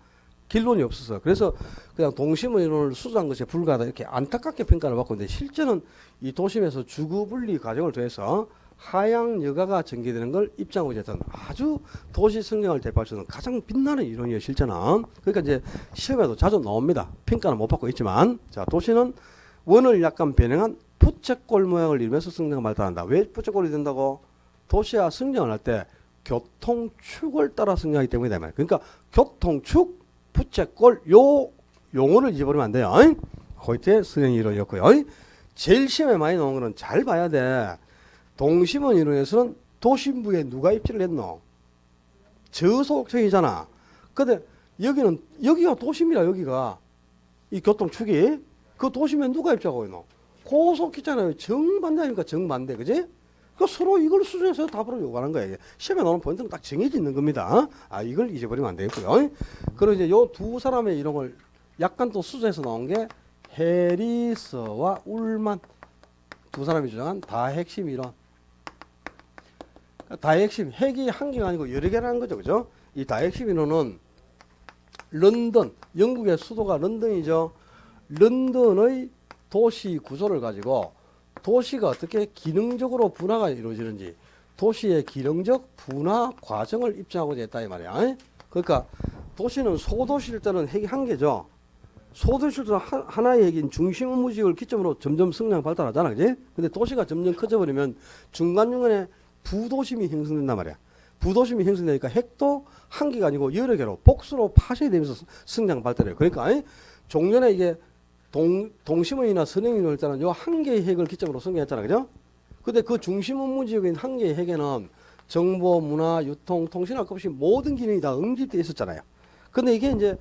결론이 없어서. 그래서 그냥 동심의 이론을 수주한 것에 불과하다 이렇게 안타깝게 평가를 받고 있는데 실제는 이 도심에서 주거분리 과정을 통해서 하향여가가 전개되는 걸 입증하고 있었던 아주 도시 성장을 대표할 수 있는 가장 빛나는 이론이에요. 실제는. 그러니까 이제 시험에도 자주 나옵니다. 평가는 못 받고 있지만 자 도시는 원을 약간 변형한 부채꼴 모양을 이루면서 성장을 발달한다. 왜 부채꼴이 된다고? 도시가 성장을 할 때 교통축을 따라 성장하기 때문이다. 그러니까 교통축, 부채꼴 요 용어를 잊어버리면 안 돼요. 호이트의 성장 이론이었고요. 제일 시험에 많이 나온 거는 잘 봐야 돼. 동심원 이론에서는 도심부에 누가 입지를 했노? 저소득층이잖아. 근데 여기가 도심이라 여기가 이 교통축이 그 도심에 누가 입지하고 있노? 고속이잖아요. 정반대 아닙니까? 정반대. 그지? 그 서로 이걸 수준에서 답으로 요구하는 거예요. 시험에 나오는 포인트는 딱 정해져 있는 겁니다. 아, 이걸 잊어버리면 안 되겠고요. 그리고 이제 요 두 사람의 이론을 약간 또 수준에서 나온 게 해리스와 울만 두 사람이 주장한 다핵심 이론. 다핵심, 핵이 한 개가 아니고 여러 개라는 거죠. 그죠? 이 다핵심 이론은 런던, 영국의 수도가 런던이죠. 런던의 도시 구조를 가지고 도시가 어떻게 기능적으로 분화가 이루어지는지 도시의 기능적 분화 과정을 입증하고자 했다 이 말이야. 그러니까 도시는 소도시일 때는 핵이 한 개죠. 소도시일 때는 하나의 핵인 중심 업무지역을 기점으로 점점 성장 발달하잖아. 그지? 근데 도시가 점점 커져버리면 중간중간에 부도심이 형성된단 말이야. 부도심이 형성되니까 핵도 한 개가 아니고 여러 개로 복수로 파쇄이 되면서 성장 발달해요. 그러니까 종전에 이게 동심원이나 선행인을 때는 요 한 개의 핵을 기점으로 성장했잖아. 그죠? 근데 그 중심 업무 지역인 한 개의 핵에는 정보, 문화, 유통, 통신학 없이 모든 기능이 다 응집되어 있었잖아요. 근데 이게 이제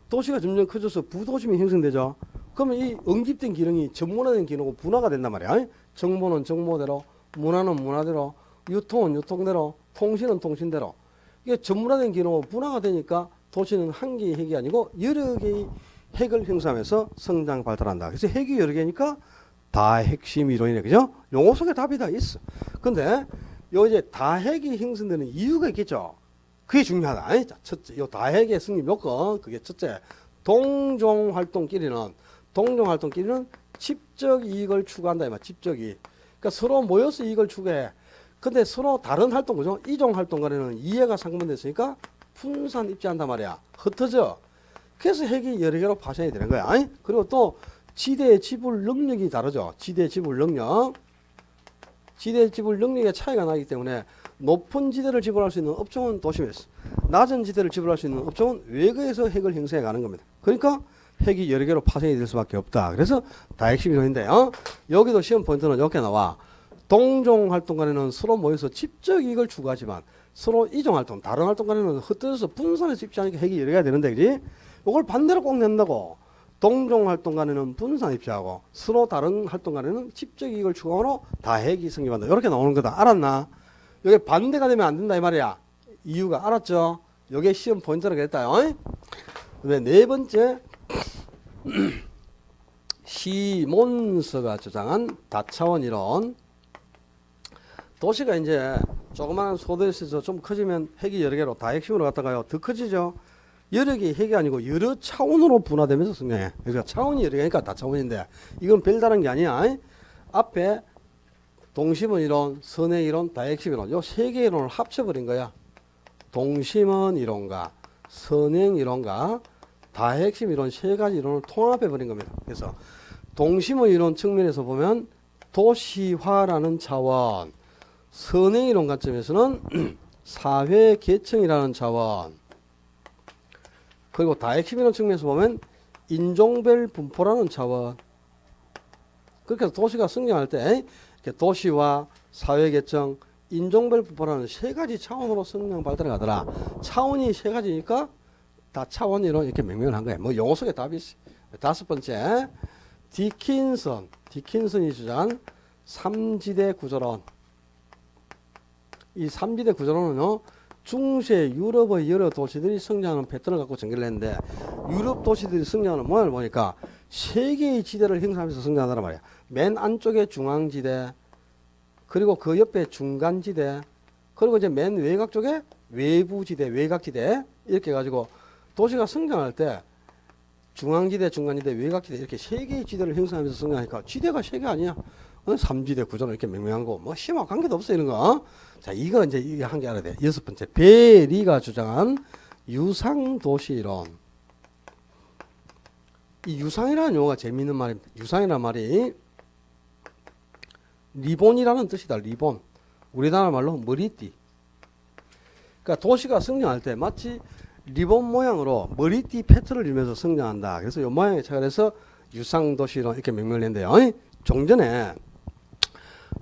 도시가 점점 커져서 부도심이 형성되죠. 그러면 이 응집된 기능이 전문화된 기능으로 분화가 된단 말이야. 정보는 정보대로, 문화는 문화대로, 유통은 유통대로, 통신은 통신대로. 이게 전문화된 기능으로 분화가 되니까 도시는 한 개의 핵이 아니고 여러 개의 핵을 형성하면서 성장 발달한다. 그래서 핵이 여러 개니까 다핵심 이론이네. 그죠? 용어 속에 답이 다 있어. 근데 요 이제 다핵이 형성되는 이유가 있겠죠. 그게 중요하다. 자, 첫째, 요 다핵의 승리 요건 그게 첫째. 동종 활동끼리는 집적 이익을 추구한다. 이 말. 집적 이익. 그러니까 서로 모여서 이익을 추구해. 근데 서로 다른 활동, 그죠? 이종 활동 간에는 이해가 상반됐으니까 분산 입지한단 말이야. 흩어져. 그래서 핵이 여러 개로 파생이 되는 거야. 그리고 또 지대 지불 능력이 다르죠. 지대 지불 능력. 지대 지불 능력의 차이가 나기 때문에 높은 지대를 지불할 수 있는 업종은 도심에서, 낮은 지대를 지불할 수 있는 업종은 외거에서 핵을 형성해 가는 겁니다. 그러니까 핵이 여러 개로 파생이 될 수밖에 없다. 그래서 다핵심 이론인데요. 여기도 시험 포인트는 이렇게 나와. 동종 활동 간에는 서로 모여서 집적 이익을 추구하지만 서로 이종 활동, 다른 활동 간에는 흩어져서 분산해서 입지하니까 핵이 여러 개가 되는데, 그지? 이걸 반대로 꼭 낸다고. 동종 활동 간에는 분산 입지하고 서로 다른 활동 간에는 집적 이익을 추구함으로 다핵이 성립한다. 이렇게 나오는 거다. 알았나? 이게 반대가 되면 안 된다 이 말이야. 이유가 알았죠? 이게 시험 포인트라 그랬다. 왜 네 번째 시몬스가 주장한 다차원 이론. 도시가 이제 조그마한 소도시에서 좀 커지면 핵이 여러 개로 다핵심으로 갔다가요 더 커지죠. 여러 개의 핵이 아니고 여러 차원으로 분화되면서 성장해. 그러니까 차원이 여러 개니까 다차원인데 이건 별다른 게 아니야. 앞에 동심원 이론, 선행 이론, 다핵심 이론 요 세 개의 이론을 합쳐버린 거야. 동심원 이론과 선행 이론과 다핵심 이론 세 가지 이론을 통합해버린 겁니다. 그래서 동심원 이론 측면에서 보면 도시화라는 차원, 선행 이론 관점에서는 사회 계층이라는 차원, 그리고 다핵심 이론 측면에서 보면 인종별 분포라는 차원. 그렇게 해서 도시가 성장할 때 이렇게 도시와 사회 계층, 인종별 분포라는 세 가지 차원으로 성장 발달해 가더라. 차원이 세 가지니까 다 차원 이론 이렇게 명명을 한 거예요. 뭐 용어 속에 답이 있어. 다섯 번째, 디킨슨이 주장한 삼지대 구조론. 이 삼지대 구조론은요, 중세 유럽의 여러 도시들이 성장하는 패턴을 갖고 전개를 했는데, 유럽 도시들이 성장하는 모양을 보니까 세 개의 지대를 형성하면서 성장하단 말이야. 맨 안쪽에 중앙지대, 그리고 그 옆에 중간지대, 그리고 이제 맨 외곽 쪽에 외부지대, 외곽지대, 이렇게 해가지고 도시가 성장할 때 중앙지대, 중간지대, 외곽지대 이렇게 세 개의 지대를 형성하면서 성장하니까 지대가 세 개 아니야. 삼지대 구조는 이렇게 명명한 거, 뭐 시험하고 관계도 없어 이런 거. 자, 이거 이제 이게 한 개 알아야 돼. 여섯 번째, 베리가 주장한 유상도시 이론. 이 유상이라는 용어가 재미있는 말입니다. 유상이라는 말이 리본이라는 뜻이다. 리본. 우리나라 말로 머리띠. 그러니까 도시가 성장할 때 마치 리본 모양으로 머리띠 패턴을 이루면서 성장한다. 그래서 이 모양에 착안해서 유상도시로 이렇게 명명을 했는데요. 종전에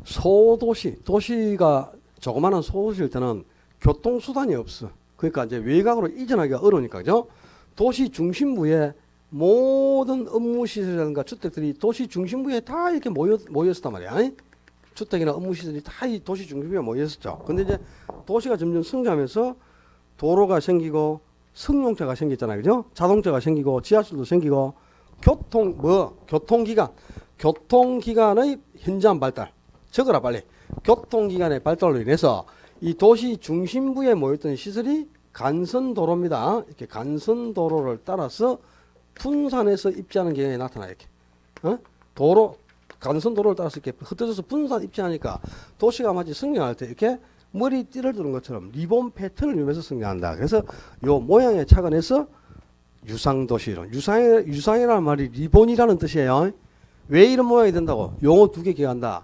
소도시, 도시가 조그마한 소도시일 때는 교통수단이 없어. 그러니까 이제 외곽으로 이전하기가 어려우니까, 그죠? 도시 중심부에 모든 업무시설이라든가 주택들이 도시 중심부에 다 이렇게 모였었단 말이야. 주택이나 업무시설이 다 이 도시 중심부에 모였었죠. 근데 이제 도시가 점점 성장하면서 도로가 생기고 승용차가 생겼잖아요. 그죠? 자동차가 생기고 지하철도 생기고 교통기관의 현저한 발달. 적어라 빨리. 교통기관의 발달로 인해서 이 도시 중심부에 모였던 시설이 간선도로입니다. 이렇게 간선도로를 따라서 분산해서 입지하는 경향이 나타나 이렇게. 간선도로를 따라서 이렇게 흩어져서 분산 입지하니까 도시가 마치 성장할 때 이렇게 머리띠를 두는 것처럼 리본 패턴을 이루면서 성장한다. 그래서 요 모양에 착안해서 유상도시론. 유상이라는 말이 리본이라는 뜻이에요. 왜 이런 모양이 된다고? 용어 두 개 기억한다.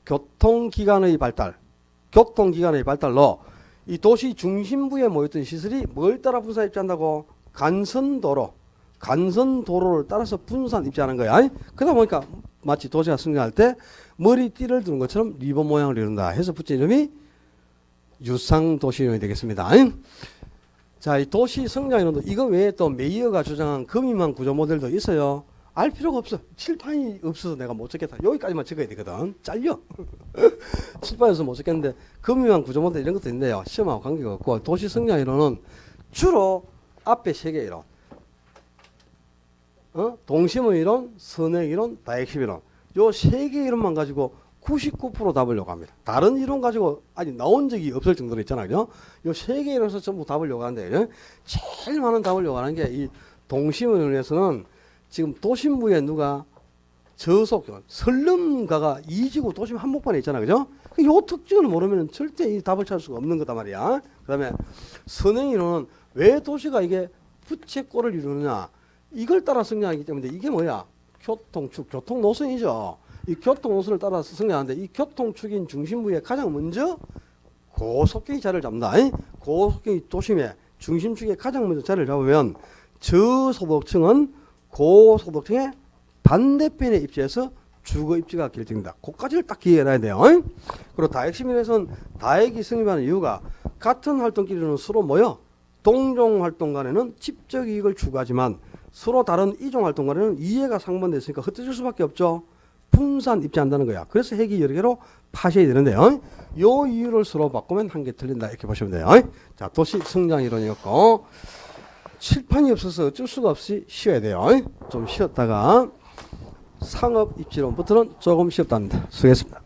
교통기관의 발달로 이 도시 중심부에 모였던 시설이 뭘 따라 분산 입지한다고? 간선도로를 따라서 분산 입지하는 거야. 그러다 보니까 마치 도시가 성장할 때 머리띠를 두는 것처럼 리본 모양을 이룬다 해서 붙인 이름이 유상도시론이 되겠습니다. 자, 이 도시 성장 이론도 이거 외에 또 메이어가 주장한 거미망 구조 모델도 있어요. 알 필요가 없어. 칠판이 없어서 내가 못 적겠다. 여기까지만 적어야 되거든. 잘려. 칠판에서 못 적겠는데 거미망 구조 모델 이런 것도 있는데요. 시험하고 관계가 없고 도시 성장 이론은 주로 앞에 세 개 이론. 동심의 이론, 선행 이론, 다핵심 이론. 요 세 개 이론만 가지고 99% 답을 요구합니다. 다른 이론 가지고 아직 나온 적이 없을 정도로 있잖아요. 요 세 개 이론에서 전부 답을 요구하는데 제일 많은 답을 요구하는 게 이 동심의 이론에서는 지금 도심부에 누가 설름가가 이지구 도심 한복판에 있잖아, 그죠? 요 특징을 모르면 절대 이 답을 찾을 수가 없는 거단 말이야. 그 다음에 선행이론은 왜 도시가 이게 부채꼴을 이루느냐? 이걸 따라 성장하기 때문에 이게 뭐야? 교통축, 교통노선이죠. 이 교통노선을 따라서 성장하는데 이 교통축인 중심부에 가장 먼저 고속경이 자리를 잡는다. 고속경이 도심의 중심축에 가장 먼저 자리를 잡으면 저소득층은 고소득층의 반대편에 입지해서 주거 입지가 결정된다. 그까지를 딱 기억해놔야 돼요. 그리고 다핵시민에서는 다핵이 성립하는 이유가 같은 활동끼리는 서로 모여 동종 활동 간에는 집적 이익을 추구하지만 서로 다른 이종 활동 간에는 이해가 상반됐으니까 흩어질 수밖에 없죠. 분산 입지한다는 거야. 그래서 핵이 여러 개로 파셔야 되는데요. 요 이유를 서로 바꾸면 한 개 틀린다 이렇게 보시면 돼요. 자, 도시 성장 이론이었고 칠판이 없어서 어쩔 수가 없이 쉬어야 돼요. 좀 쉬었다가 상업 입지론부터는 조금 쉬었답니다. 수고했습니다.